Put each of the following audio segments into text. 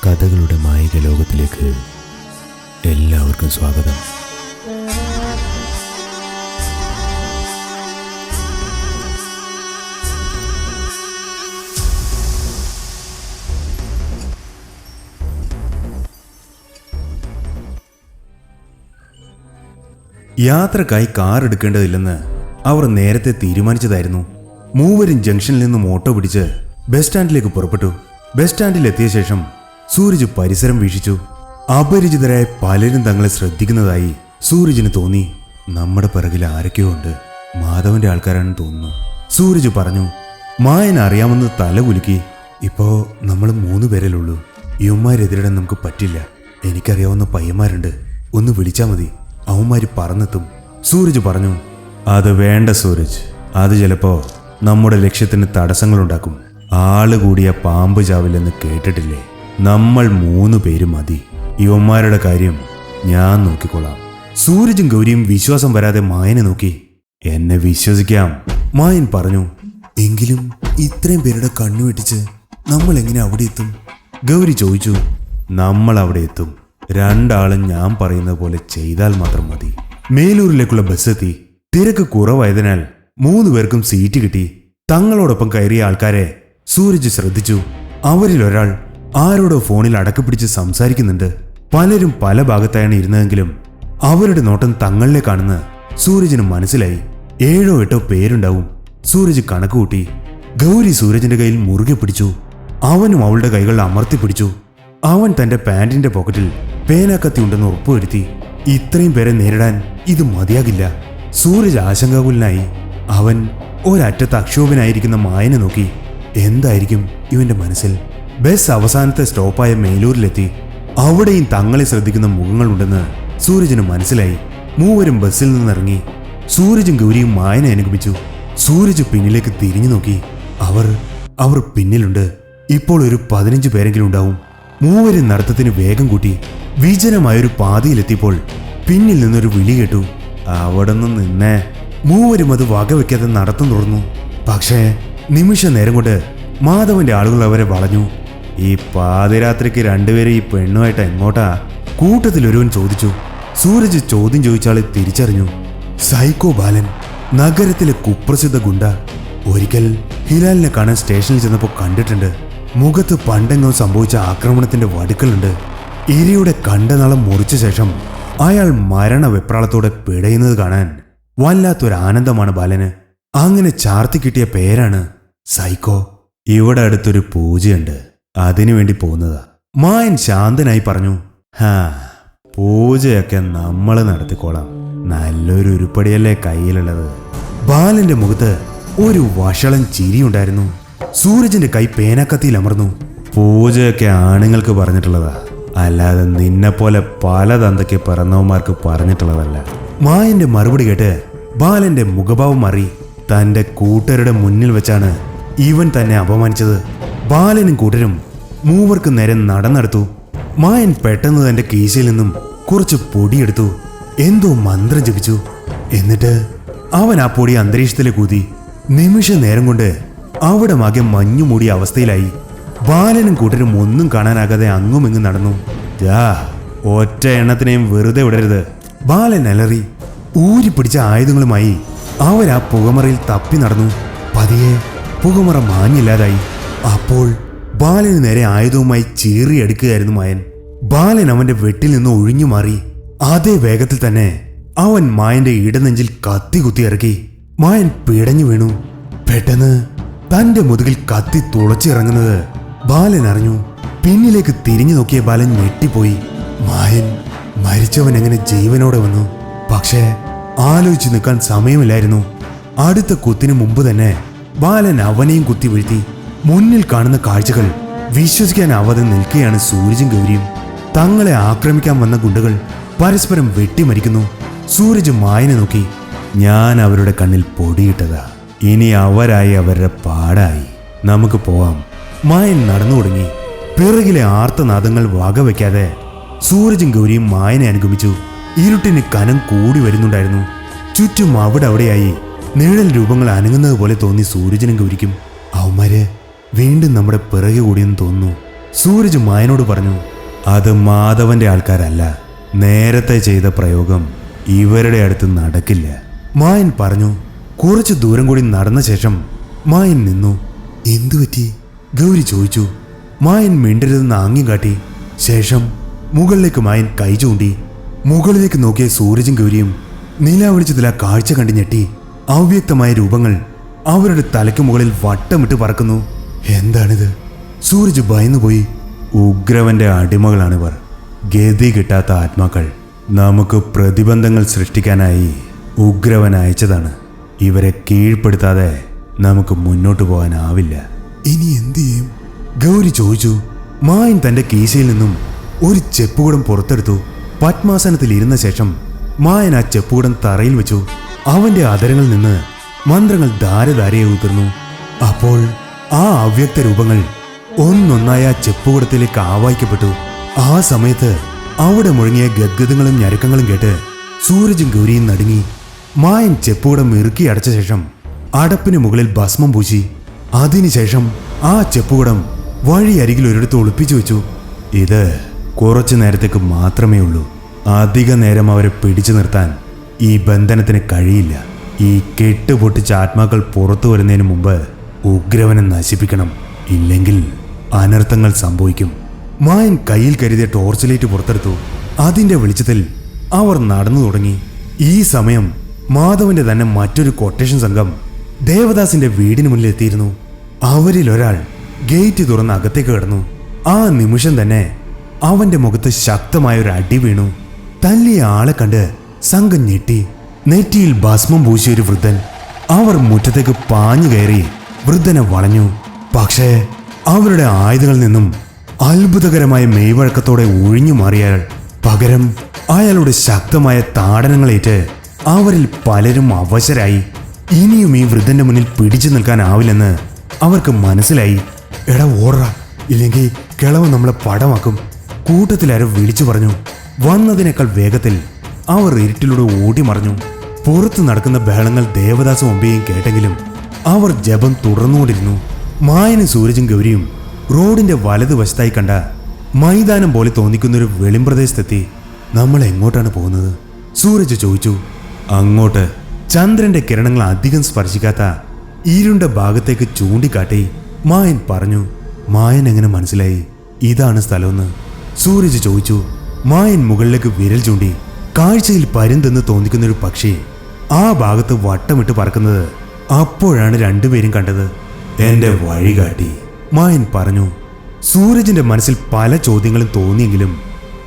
കഥകളുടെ മായിക ലോകത്തിലേക്ക് എല്ലാവർക്കും സ്വാഗതം. യാത്രക്കായി കാർ എടുക്കേണ്ടതില്ലെന്ന് അവർ നേരത്തെ തീരുമാനിച്ചതായിരുന്നു. മൂവരും ജംഗ്ഷനിൽ നിന്നും ഓട്ടോ പിടിച്ച് ബസ് സ്റ്റാൻഡിലേക്ക് പുറപ്പെട്ടു. ബസ് സ്റ്റാൻഡിലെത്തിയ ശേഷം സൂരജ് പരിസരം വീക്ഷിച്ചു. അപരിചിതരായ പലരും തങ്ങളെ ശ്രദ്ധിക്കുന്നതായി സൂരജിന് തോന്നി. നമ്മുടെ പിറകിൽ ആരൊക്കെയോ ഉണ്ട്, മാധവന്റെ ആൾക്കാരാണെന്ന് തോന്നുന്നു, സൂരജ് പറഞ്ഞു. മായൻ അറിയാമെന്ന് തല കുലുക്കി. ഇപ്പോ നമ്മൾ 3 പേരല്ലുള്ളൂ, ഇവന്മാരെതിരിടാൻ നമുക്ക് പറ്റില്ല. എനിക്കറിയാവുന്ന പയ്യന്മാരുണ്ട്, ഒന്ന് വിളിച്ചാൽ മതി, അവന്മാര് പറന്നെത്തും, സൂരജ് പറഞ്ഞു. അത് വേണ്ട സൂരജ്, അത് ചിലപ്പോ നമ്മുടെ ലക്ഷ്യത്തിന് തടസ്സങ്ങളുണ്ടാക്കും. ആള് കൂടിയ പാമ്പ് ചാവില്ലെന്ന് കേട്ടിട്ടില്ലേ? നമ്മൾ 3 പേര് മതി, ഇവന്മാരുടെ കാര്യം ഞാൻ നോക്കിക്കൊള്ളാം. സൂരജും ഗൗരിയും വിശ്വാസം വരാതെ മായനെ നോക്കി. എന്നെ വിശ്വസിക്കാം, മായൻ പറഞ്ഞു. എങ്കിലും ഇത്രയും പേരുടെ കണ്ണു വെട്ടിച്ച് നമ്മൾ എങ്ങനെ അവിടെ എത്തും? ഗൗരി ചോദിച്ചു. നമ്മൾ അവിടെ എത്തും, 2 ആളും ഞാൻ പറയുന്നത് പോലെ ചെയ്താൽ മാത്രം മതി. മേലൂരിലേക്കുള്ള ബസ് എത്തി. തിരക്ക് കുറവായതിനാൽ 3 പേർക്കും സീറ്റ് കിട്ടി. തങ്ങളോടൊപ്പം കയറിയ ആൾക്കാരെ സൂരജ് ശ്രദ്ധിച്ചു. അവരിൽ ഒരാൾ ആരോടോ ഫോണിൽ അടക്കിപ്പിടിച്ച് സംസാരിക്കുന്നുണ്ട്. പലരും പല ഭാഗത്തായാണ് ഇരുന്നതെങ്കിലും അവരുടെ നോട്ടം തങ്ങളിലേക്കാണെന്ന് സൂരജിന് മനസ്സിലായി. 7 or 8 പേരുണ്ടാവും. സൂരജ് കണക്കുകൂട്ടി. ഗൗരി സൂരജിന്റെ കയ്യിൽ മുറുകെ പിടിച്ചു. അവനും അവളുടെ കൈകൾ അമർത്തി പിടിച്ചു. അവൻ തന്റെ പാന്റിന്റെ പോക്കറ്റിൽ പേനാക്കത്തി ഉണ്ടെന്ന് ഉറപ്പുവരുത്തി. ഇത്രയും പേരെ നേരിടാൻ ഇത് മതിയാകില്ല. സൂരജ് ആശങ്കാകുലനായി. അവൻ ഒരറ്റത്ത് അക്ഷോഭനായിരിക്കുന്ന മായനെ നോക്കി. എന്തായിരിക്കും ഇവന്റെ മനസ്സിൽ? ബസ് അവസാനത്തെ സ്റ്റോപ്പായ മേലൂരിലെത്തി. അവിടെയും തങ്ങളെ ശ്രദ്ധിക്കുന്ന മുഖങ്ങളുണ്ടെന്ന് സൂരജിന് മനസ്സിലായി. 3 പേരും ബസ്സിൽ നിന്നിറങ്ങി. സൂരജും ഗൗരിയും മായനെ അനുഗമിച്ചു. സൂരജ് പിന്നിലേക്ക് തിരിഞ്ഞു നോക്കി. അവർ പിന്നിലുണ്ട്. ഇപ്പോൾ ഒരു 15 പേരെങ്കിലും ഉണ്ടാവും. 3 പേരും നടത്തത്തിന് വേഗം കൂട്ടി. വിജനമായൊരു പാതയിലെത്തിയപ്പോൾ പിന്നിൽ നിന്നൊരു വിളി കേട്ടു. അവിടെ നിന്ന് നിന്നേ. 3 പേരും അത് വകവെക്കാതെ നടത്തം തുറന്നു. പക്ഷേ നിമിഷ നേരം കൊണ്ട് മാധവന്റെ ആളുകൾ അവരെ വളഞ്ഞു. ഈ പാതിരാത്രിക്ക് 2 പേര് ഈ പെണ്ണുമായിട്ട് എങ്ങോട്ടാ? കൂട്ടത്തിൽ ഒരുവൻ ചോദിച്ചു. സൂരജ് ചോദ്യം ചോദിച്ചാളെ തിരിച്ചറിഞ്ഞു. സൈക്കോ ബാലൻ, നഗരത്തിലെ കുപ്രസിദ്ധ ഗുണ്ട. ഒരിക്കൽ ഹിലാലിനെ കാണാൻ സ്റ്റേഷനിൽ ചെന്നപ്പോൾ കണ്ടിട്ടുണ്ട്. മുഖത്ത് പണ്ടെങ്ങോ സംഭവിച്ച ആക്രമണത്തിന്റെ വടുക്കളുണ്ട്. ഇരയുടെ കണ്ടനാളം മുറിച്ച ശേഷം അയാൾ മരണവെപ്രാളത്തോടെ പിടയുന്നത് കാണാൻ വല്ലാത്തൊരാനന്ദമാണ് ബാലന്. അങ്ങനെ ചാർത്തി കിട്ടിയ പേരാണ് സൈക്കോ. ഇവിടെ അടുത്തൊരു പൂജയുണ്ട്, അതിനുവേണ്ടി പോകുന്നതാ, മായൻ ശാന്തനായി പറഞ്ഞു. പൂജയൊക്കെ നമ്മൾ നടത്തിക്കോളാം, നല്ലൊരു ഉരുപ്പടിയല്ലേ കയ്യിലുള്ളത്. ബാലന്റെ മുഖത്ത് ഒരു വഷളൻ ചിരിയുണ്ടായിരുന്നു. സൂരജിന്റെ കൈ പേനാക്കത്തിയിൽ അമർന്നു. പൂജയൊക്കെ ആണുങ്ങൾക്ക് പറഞ്ഞിട്ടുള്ളതാ, അല്ലാതെ നിന്നെപ്പോലെ പല തന്തയ്ക്ക് പിറന്നവന്മാർക്ക് പറഞ്ഞിട്ടുള്ളതല്ല. മായന്റെ മറുപടി കേട്ട് ബാലന്റെ മുഖഭാവം മാറി. തന്റെ കൂട്ടരുടെ മുന്നിൽ വെച്ചാണ് ഇവൻ തന്നെ അപമാനിച്ചത്. ബാലനും കൂട്ടരും 3 പേർക്ക് നേരെ നടന്നെടുത്തു. മായൻ പെട്ടെന്ന് തന്റെ കീശയിൽ നിന്നും കുറച്ച് പൊടിയെടുത്തു. എന്തോ മന്ത്രം ജപിച്ചു. എന്നിട്ട് അവൻ ആ പൊടി അന്തരീക്ഷത്തിലേക്ക് ഊതി. നിമിഷ നേരം കൊണ്ട് അവിടെ ആകെ മഞ്ഞു മൂടിയ അവസ്ഥയിലായി. ബാലനും കൂട്ടരും ഒന്നും കാണാനാകാതെ അങ്ങുമിങ്ങും നടന്നു. ഒറ്റ എണ്ണത്തിനെയും വെറുതെ വിടരുത്, ബാലൻ അലറി. ഊരിപ്പിടിച്ച ആയുധങ്ങളുമായി അവരാ പുകമറയിൽ തപ്പി നടന്നു. പതിയെ പുകമറ മാഞ്ഞില്ലാതായി. അപ്പോൾ ബാലന് നേരെ ആയുധവുമായി ചീറിയെടുക്കുകയായിരുന്നു മായൻ. ബാലൻ അവന്റെ വെട്ടിൽ നിന്ന് ഒഴിഞ്ഞു മാറി. അതേ വേഗത്തിൽ തന്നെ അവൻ മായന്റെ ഇടനെഞ്ചിൽ കത്തി കുത്തി ഇറക്കി. മായൻ പിടഞ്ഞു വീണു. പെട്ടെന്ന് തന്റെ മുതുകിൽ കത്തി തുളച്ചിറങ്ങുന്നത് ബാലൻ അറിഞ്ഞു. പിന്നിലേക്ക് തിരിഞ്ഞു നോക്കിയ ബാലൻ ഞെട്ടിപ്പോയി. മായൻ മരിച്ചവൻ എങ്ങനെ ജീവനോടെ വന്നു? പക്ഷേ ആലോചിച്ചു നിൽക്കാൻ സമയമില്ലായിരുന്നു. അടുത്ത കുത്തിന് മുമ്പ് തന്നെ ബാലൻ അവനെയും കുത്തി വീഴ്ത്തി. മുന്നിൽ കാണുന്ന കാഴ്ചകൾ വിശ്വസിക്കാനാവാതെ നിൽക്കുകയാണ് സൂരജും ഗൗരിയും. തങ്ങളെ ആക്രമിക്കാൻ വന്ന ഗുണ്ടകൾ പരസ്പരം വെട്ടിമരിക്കുന്നു. സൂരജ് മായനെ നോക്കി. ഞാൻ അവരുടെ കണ്ണിൽ പൊടിയിട്ടതാ, ഇനി അവരായി അവരുടെ പാടായി, നമുക്ക് പോവാം. മായൻ നടന്നു തുടങ്ങി. പിറകിലെ ആർത്തനാദങ്ങൾ വകവെക്കാതെ സൂരജും ഗൗരിയും മായനെ അനുഗമിച്ചു. ഇരുട്ടിന് കനം കൂടി വരുന്നുണ്ടായിരുന്നു. ചുറ്റും അവിടെയായി നിഴൽ രൂപങ്ങൾ അനങ്ങുന്നത് പോലെ തോന്നി സൂരജിനും ഗൗരിക്കും. അവന്മാര് വീണ്ടും നമ്മുടെ പിറകെ കൂടിയെന്ന് തോന്നുന്നു. സൂരജ് മായനോട് പറഞ്ഞു. അത് മാധവന്റെ ആൾക്കാരല്ല. നേരത്തെ ചെയ്ത പ്രയോഗം ഇവരുടെ അടുത്ത് നടക്കില്ല. മായൻ പറഞ്ഞു. കുറച്ച് ദൂരം കൂടി നടന്ന ശേഷം മായൻ നിന്നു. എന്തുപറ്റി? ഗൗരി ചോദിച്ചു. മായൻ മിണ്ടരുതെന്ന് ആംഗ്യം കാട്ടി. ശേഷം മുകളിലേക്ക് മായൻ കൈ ചൂണ്ടി. മുകളിലേക്ക് നോക്കിയ സൂരജും ഗൗരിയും നിലാവിളിച്ചതിൽ ആ കാഴ്ച കണ്ട് ഞെട്ടി. അവ്യക്തമായ രൂപങ്ങൾ അവരുടെ തലയ്ക്ക് മുകളിൽ വട്ടമിട്ട് പറക്കുന്നു. എന്താണിത്? സൂരജ് ഭയന്നുപോയി. ഉഗ്രവന്റെ അടിമകളാണിവർ. ഗതി കിട്ടാത്ത ആത്മാക്കൾ. നമുക്ക് പ്രതിബന്ധങ്ങൾ സൃഷ്ടിക്കാനായി ഉഗ്രവൻ അയച്ചതാണ്. ഇവരെ കീഴ്പ്പെടുത്താതെ നമുക്ക് മുന്നോട്ട് പോകാനാവില്ല. ഇനി എന്തു ചെയ്യും? ഗൗരി ചോദിച്ചു. മായൻ തന്റെ കീശയിൽ നിന്നും ഒരു ചെപ്പുകുടം പുറത്തെടുത്തു. പത്മാസനത്തിൽ ഇരുന്ന ശേഷം മായൻ ആ ചെപ്പുകുടം തറയിൽ വെച്ചു. അവന്റെ അതരങ്ങളിൽ നിന്ന് മന്ത്രങ്ങൾ ധാരധാരയെ ഉതിർന്നു. അപ്പോൾ ആ അവ്യക്ത രൂപങ്ങൾ ഒന്നൊന്നായി ആ ചെപ്പുകുടത്തിലേക്ക് ആവാഹിക്കപ്പെട്ടു. ആ സമയത്ത് അവിടെ മുഴങ്ങിയ ഗദ്ഗതങ്ങളും ഞരക്കങ്ങളും കേട്ട് സൂരജും ഗൗരിയും നടുങ്ങി. മായൻ ചെപ്പുകുടം ഇറുക്കി അടച്ച ശേഷം അടപ്പിന് മുകളിൽ ഭസ്മം പൂശി. അതിനുശേഷം ആ ചെപ്പുകുടം വഴിയരികിൽ ഒരിടത്ത് ഒളിപ്പിച്ചു വെച്ചു. ഇത് കുറച്ചു നേരത്തേക്ക് മാത്രമേ ഉള്ളൂ. അധിക നേരം അവരെ പിടിച്ചു നിർത്താൻ ഈ ബന്ധനത്തിന് കഴിയില്ല. ഈ കെട്ടുപൊട്ടിച്ച ആത്മാക്കൾ പുറത്തു വരുന്നതിന് മുമ്പ് ഉഗ്രവനെ നശിപ്പിക്കണം. ഇല്ലെങ്കിൽ അനർത്ഥങ്ങൾ സംഭവിക്കും. മായൻ കയ്യിൽ കരുതിയ ടോർച്ച് ലൈറ്റ് പുറത്തെടുത്തു. അതിന്റെ വെളിച്ചത്തിൽ അവർ നടന്നു തുടങ്ങി. ഈ സമയം മാധവന്റെ തന്നെ മറ്റൊരു കൊട്ടേഷൻ സംഘം ദേവദാസിന്റെ വീടിന് മുന്നിൽ എത്തിയിരുന്നു. അവരിൽ ഒരാൾ ഗേറ്റ് തുറന്ന് അകത്തേക്ക് കടന്നു. ആ നിമിഷം തന്നെ അവന്റെ മുഖത്ത് ശക്തമായ ഒരു അടി വീണു. തല്ലിയ ആളെ കണ്ട് സംഘം ഞെട്ടി. നെറ്റിയിൽ ഭസ്മം പൂശിയ ഒരു വൃദ്ധൻ. അവർ മുറ്റത്തേക്ക് പാഞ്ഞു കയറി വൃദ്ധനെ വളഞ്ഞു. പക്ഷേ അവരുടെ ആയുധങ്ങളിൽ നിന്നും അത്ഭുതകരമായ മെയ്വഴക്കത്തോടെ ഒഴിഞ്ഞു മാറിയാൽ പകരം അയാളുടെ ശക്തമായ താടനങ്ങളേറ്റ് അവരിൽ പലരും അവശരായി. ഇനിയും ഈ വൃദ്ധന്റെ മുന്നിൽ പിടിച്ചു നിൽക്കാനാവില്ലെന്ന് അവർക്ക് മനസ്സിലായി. എടാ ഓടറ, ഇല്ലെങ്കിൽ കിളവ് നമ്മളെ പടമാക്കും. കൂട്ടത്തിലാരോ വിളിച്ചു പറഞ്ഞു. വന്നതിനേക്കാൾ വേഗത്തിൽ അവർ ഇരുട്ടിലൂടെ ഓടി മറഞ്ഞു. പുറത്ത് നടക്കുന്ന ബഹളങ്ങൾ ദേവദാസും ഒമ്പയും കേട്ടെങ്കിലും അവർ ജപം തുടർന്നുകൊണ്ടിരുന്നു. മായനും സൂരജും ഗൗരിയും റോഡിന്റെ വലതുവശത്തായി കണ്ട മൈതാനം പോലെ തോന്നിക്കുന്നൊരു വെളിമ്പ്രദേശത്തെത്തി. നമ്മൾ എങ്ങോട്ടാണ് പോകുന്നത്? സൂരജ് ചോദിച്ചു. അങ്ങോട്ട്. ചന്ദ്രന്റെ കിരണങ്ങൾ അധികം സ്പർശിക്കാത്ത ഇരുണ്ട ഭാഗത്തേക്ക് ചൂണ്ടിക്കാട്ടി മായൻ പറഞ്ഞു. മായൻ എങ്ങനെ മനസ്സിലായി ഇതാണ് സ്ഥലമെന്ന്? സൂരജ് ചോദിച്ചു. മായൻ മുകളിലേക്ക് വിരൽ ചൂണ്ടി. കാഴ്ചയിൽ പരുന്തെന്ന് തോന്നിക്കുന്നൊരു പക്ഷി ആ ഭാഗത്ത് വട്ടമിട്ട് പറക്കുന്നത് അപ്പോഴാണ് രണ്ടുപേരും കണ്ടത്. എന്റെ വഴികാട്ടി, മായൻ പറഞ്ഞു. സൂരജിന്റെ മനസ്സിൽ പല ചോദ്യങ്ങളും തോന്നിയെങ്കിലും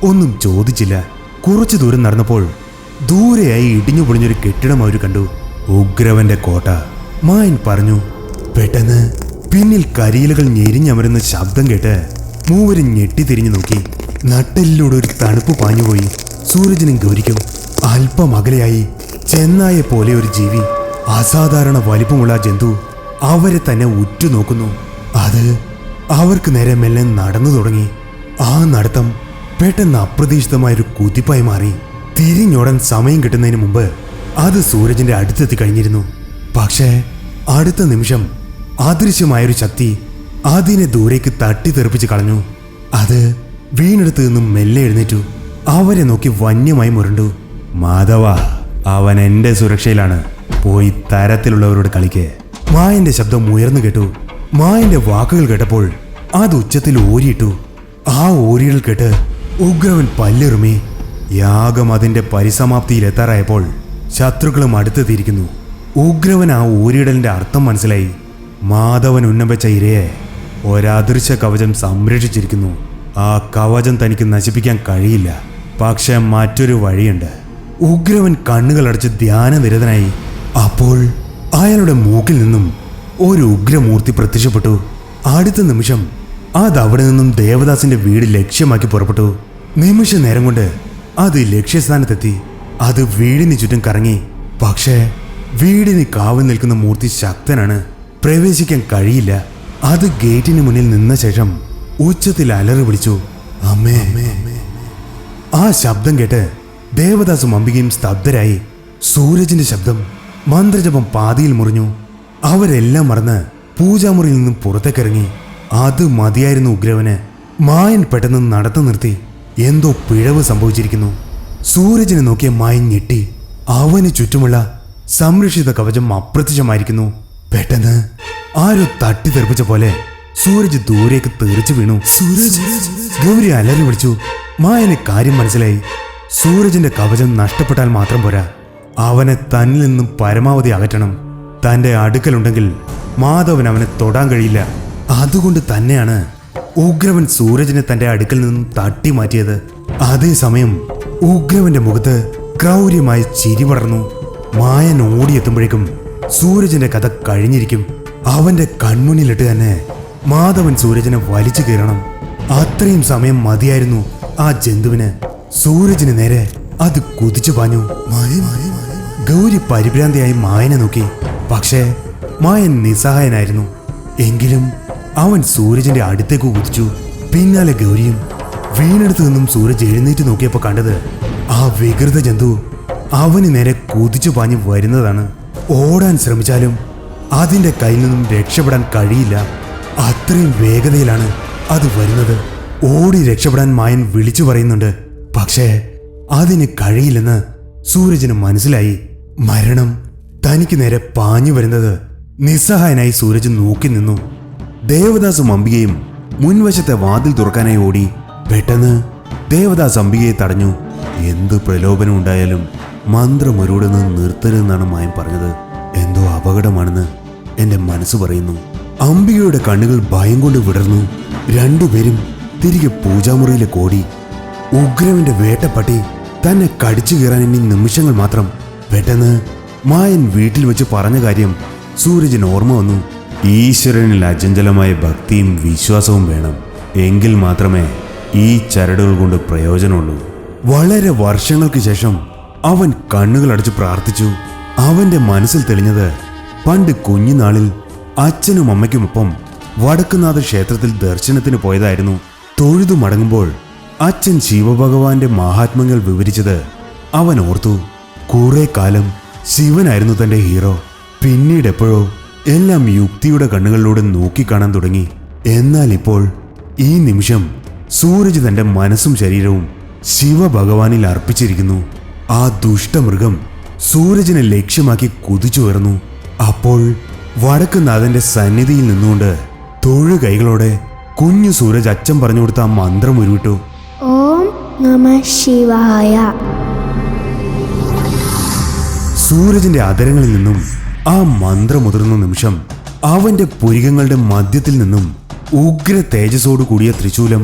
ഒന്നും ചോദിച്ചില്ല. കുറച്ചു ദൂരം നടന്നപ്പോൾ ദൂരെയായി ഇടിഞ്ഞു പൊളിഞ്ഞൊരു കെട്ടിടം അവർ കണ്ടു. ഉഗ്രവന്റെ കോട്ട, മായൻ പറഞ്ഞു. പെട്ടെന്ന് പിന്നിൽ കരിയിലകൾ ഞെരിഞ്ഞമരുന്ന ശബ്ദം കേട്ട് മൂവരും ഞെട്ടിത്തിരിഞ്ഞു നോക്കി. നട്ടെല്ലിലൂടെ ഒരു തണുപ്പ് പാഞ്ഞുപോയി. സൂരജിനും ഗൗരിക്കും അല്പം അകലെയായി ചെന്നായെ പോലെ ഒരു ജീവി, അസാധാരണ വലിപ്പമുള്ള ജന്തു അവരെ തന്നെ ഉറ്റുനോക്കുന്നു. അത് അവർക്ക് നേരെ മെല്ലെ നടന്നു തുടങ്ങി. ആ നടത്തം പെട്ടെന്ന് അപ്രതീക്ഷിതമായൊരു കുതിപ്പായി മാറി. തിരിഞ്ഞോടാൻ സമയം കിട്ടുന്നതിന് മുമ്പ് അത് സൂരജിന്റെ അടുത്തെത്തി കഴിഞ്ഞിരുന്നു. പക്ഷേ അടുത്ത നിമിഷം അദൃശ്യമായൊരു ശക്തി അതിനെ ദൂരേക്ക് തട്ടിത്തെറിപ്പിച്ച് കളഞ്ഞു. അത് വീണെടുത്ത് നിന്നും മെല്ലെ എഴുന്നേറ്റു. അവരെ നോക്കി വന്യമായി മുരണ്ടു. മാധവ, അവൻ എന്റെ സുരക്ഷയിലാണ്. പോയി തരത്തിലുള്ളവരോട് കളിക്ക്. മായന്റെ ശബ്ദം ഉയർന്നു കേട്ടു. മായന്റെ വാക്കുകൾ കേട്ടപ്പോൾ അത് ഉച്ചത്തിൽ ഓരിയിട്ടു. ആ ഓരികൾ കേട്ട് ഉഗ്രവൻ പല്ലെറുമി. യാഗം അതിന്റെ പരിസമാപ്തിയിലെത്താറായപ്പോൾ ശത്രുക്കളും അടുത്തെത്തിയിരിക്കുന്നു. ഉഗ്രവൻ ആ ഓരിയിടലിന്റെ അർത്ഥം മനസ്സിലായി. മാധവൻ ഉന്നം വെച്ച ഇരയെ ഒരദൃശ്യ കവചം സംരക്ഷിച്ചിരിക്കുന്നു. ആ കവചം തനിക്ക് നശിപ്പിക്കാൻ കഴിയില്ല. പക്ഷെ മറ്റൊരു വഴിയുണ്ട്. ഉഗ്രവൻ കണ്ണുകളടച്ച് ധ്യാനനിരതനായി. അപ്പോൾ അയാളുടെ മൂക്കിൽ നിന്നും ഒരു ഉഗ്രമൂർത്തി പ്രത്യക്ഷപ്പെട്ടു. അടുത്ത നിമിഷം അത് അവിടെ നിന്നും ദേവദാസിന്റെ വീട് ലക്ഷ്യമാക്കി പുറപ്പെട്ടു. നിമിഷ നേരം കൊണ്ട് അത് ലക്ഷ്യസ്ഥാനത്തെത്തി. അത് വീടിന് ചുറ്റും കറങ്ങി. പക്ഷേ വീടിന് കാവൽ നിൽക്കുന്ന മൂർത്തി ശക്തനാണ്. പ്രവേശിക്കാൻ കഴിയില്ല. അത് ഗേറ്റിന് മുന്നിൽ നിന്ന ശേഷം ഉച്ചത്തിൽ അലറി വിളിച്ചു, അമ്മേ. ആ ശബ്ദം കേട്ട് ദേവദാസും അംബികയും സ്തബ്ധരായി. സൂരജിന്റെ ശബ്ദം മന്ത്രജപം പാതിയിൽ മുറിഞ്ഞു. അവരെല്ലാം മറന്ന് പൂജാമുറിയിൽ നിന്നും പുറത്തേക്കിറങ്ങി. അത് മതിയായിരുന്നു ഉഗ്രവന്. മായൻ പെട്ടെന്ന് നടന്നു നിർത്തി. എന്തോ പിഴവ് സംഭവിച്ചിരിക്കുന്നു. സൂരജിനെ നോക്കിയ മായൻ ഞെട്ടി. അവന് ചുറ്റുമുള്ള സംരക്ഷിത കവചം അപ്രത്യക്ഷമായിരിക്കുന്നു. പെട്ടെന്ന് ആരോ തട്ടിത്തെറിപ്പിച്ച പോലെ സൂരജ് ദൂരേക്ക് തെറിച്ചു വീണു. സൂരജ്! ഗൗരി അലറി വിളിച്ചു. മായന് കാര്യം മനസ്സിലായി. സൂരജിന്റെ കവചം നഷ്ടപ്പെട്ടാൽ മാത്രം പോരാ, അവനെ തന്നിൽ നിന്നും പരമാവധി അകറ്റണം. തന്റെ അടുക്കലുണ്ടെങ്കിൽ മാധവൻ അവനെ തൊടാൻ കഴിയില്ല. അതുകൊണ്ട് തന്നെയാണ് ഉഗ്രവൻ സൂരജിനെ തന്റെ അടുക്കൽ നിന്നും തട്ടി മാറ്റിയത്. അതേസമയം ഉഗ്രവന്റെ മുഖത്ത് ക്രൗര്യമായ ചിരി പടർന്നു. മായൻ ഓടിയെത്തുമ്പോഴേക്കും സൂരജിന്റെ കഥ കഴിഞ്ഞിരിക്കും. അവന്റെ കൺമുന്നിലിട്ട് തന്നെ മാധവൻ സൂരജിനെ വലിച്ചു കീറണം. അത്രയും സമയം മതിയായിരുന്നു ആ ജന്തുവിന്. സൂരജിന് നേരെ അത് കുതിച്ചു പാഞ്ഞു. ഗൗരി പരിഭ്രാന്തിയായി മായനെ നോക്കി. പക്ഷേ മായൻ നിസ്സഹായനായിരുന്നു. എങ്കിലും അവൻ സൂരജിന്റെ അടുത്തേക്ക് കുതിച്ചു. പിന്നാലെ ഗൗരിയും. വീണെടുത്തു നിന്നും സൂരജ് എഴുന്നേറ്റ് നോക്കിയപ്പോൾ കണ്ടത് ആ വികൃത ജന്തു അവന് നേരെ കുതിച്ചു പാഞ്ഞു വരുന്നതാണ്. ഓടാൻ ശ്രമിച്ചാലും അതിന്റെ കയ്യിൽ നിന്നും രക്ഷപ്പെടാൻ കഴിയില്ല. അത്രയും വേഗതയിലാണ് അത് വരുന്നത്. ഓടി രക്ഷപ്പെടാൻ മായൻ വിളിച്ചു പറയുന്നുണ്ട്. പക്ഷേ അതിന് കഴിയില്ലെന്ന് സൂരജിന് മനസ്സിലായി. മരണം തനിക്ക് നേരെ പാഞ്ഞു വരുന്നത് നിസ്സഹായനായി സൂരജ് നോക്കി നിന്നു. ദേവദാസും അംബികയും മുൻവശത്തെ വാതിൽ തുറക്കാനായി ഓടി. പെട്ടെന്ന് ദേവദാസ് അംബികയെ തടഞ്ഞു. എന്ത് പ്രലോഭനം ഉണ്ടായാലും മന്ത്രം ഒരുവിടുന്ന് നിർത്തരുതെന്നാണ് മായൻ പറഞ്ഞത്. എന്തോ അപകടമാണെന്ന് എന്റെ മനസ്സ് പറയുന്നു. അംബികയുടെ കണ്ണുകൾ ഭയം കൊണ്ട് വിടർന്നു. രണ്ടുപേരും തിരികെ പൂജാമുറിയിലേക്ക് ഓടി. ഉഗ്രവന്റെ വേട്ടപ്പട്ടി തന്നെ കടിച്ചു കയറാൻ ഇനി നിമിഷങ്ങൾ മാത്രം. പെട്ടെന്ന് മായൻ വീട്ടിൽ വെച്ച് പറഞ്ഞ കാര്യം സൂരജിന് ഓർമ്മ വന്നു. ഈശ്വരനിൽ അചഞ്ചലമായ ഭക്തിയും വിശ്വാസവും വേണം. എങ്കിൽ മാത്രമേ ഈ ചരടുകൾ കൊണ്ട് പ്രയോജനമുള്ളൂ. വളരെ വർഷങ്ങൾക്ക് ശേഷം അവൻ കണ്ണുകൾ അടച്ച് പ്രാർത്ഥിച്ചു. അവന്റെ മനസ്സിൽ തെളിഞ്ഞത് പണ്ട് കുഞ്ഞുനാളിൽ അച്ഛനും അമ്മയ്ക്കുമൊപ്പം വടക്കുന്നാഥ ക്ഷേത്രത്തിൽ ദർശനത്തിന് പോയതായിരുന്നു. തൊഴുതു മടങ്ങുമ്പോൾ അച്ഛൻ ശിവഭഗവാന്റെ മഹാത്മ്യങ്ങൾ വിവരിച്ചത് അവൻ ഓർത്തു. കുറെ കാലം ശിവനായിരുന്നു തന്റെ ഹീറോ. പിന്നീട് എപ്പോഴോ എല്ലാം യുക്തിയുടെ കണ്ണുകളിലൂടെ നോക്കിക്കാണാൻ തുടങ്ങി. എന്നാൽ ഇപ്പോൾ ഈ നിമിഷം സൂരജ് തന്റെ മനസ്സും ശരീരവും ശിവഭഗവാനിൽ അർപ്പിച്ചിരിക്കുന്നു. ആ ദുഷ്ടമൃഗം സൂരജിനെ ലക്ഷ്യമാക്കി കുതിച്ചുയർന്നു. അപ്പോൾ വടക്കുനാഥന്റെ സന്നിധിയിൽ നിന്നുകൊണ്ട് തൊഴു കൈകളോടെ കുഞ്ഞു സൂരജ് അച്ഛൻ പറഞ്ഞു കൊടുത്ത ആ മന്ത്രം ഉരുവിട്ടു. ഓം നമഃ ശിവായ. സൂരജിന്റെ അധരങ്ങളിൽ നിന്നും ആ മന്ത്രമുതിർന്ന നിമിഷം അവന്റെ പുരികങ്ങളുടെ മധ്യത്തിൽ നിന്നും ഉഗ്ര തേജസ്സോടു കൂടിയ ത്രിശൂലം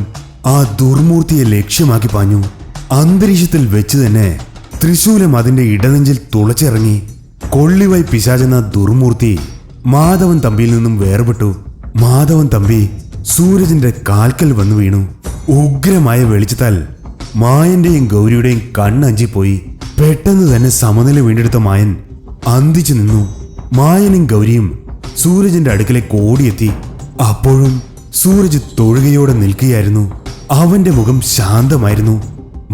ആ ദുർമൂർത്തിയെ ലക്ഷ്യമാക്കി പാഞ്ഞു. അന്തരീക്ഷത്തിൽ വെച്ച് തന്നെ ത്രിശൂലം അതിന്റെ ഇടനെഞ്ചിൽ തുളച്ചിറങ്ങി. കൊള്ളിവായി പിശാചെന്ന ദുർമൂർത്തി മാധവൻ തമ്പിയിൽ നിന്നും വേർപെട്ടു. മാധവൻ തമ്പി സൂരജിന്റെ കാൽക്കൽ വന്നു വീണു. ഉഗ്രമായ വെളിച്ചത്താൽ മായന്റെയും ഗൗരിയുടെയും കണ്ണഞ്ചിപ്പോയി. പെട്ടെന്ന് തന്നെ സമനില വീണ്ടെടുത്ത മായൻ അന്തിച്ചു നിന്നു. മായനും ഗൗരിയും സൂരജിന്റെ അടുക്കലേക്ക് ഓടിയെത്തി. അപ്പോഴും സൂരജ് തൊഴുകയോടെ നിൽക്കുകയായിരുന്നു. അവന്റെ മുഖം ശാന്തമായിരുന്നു.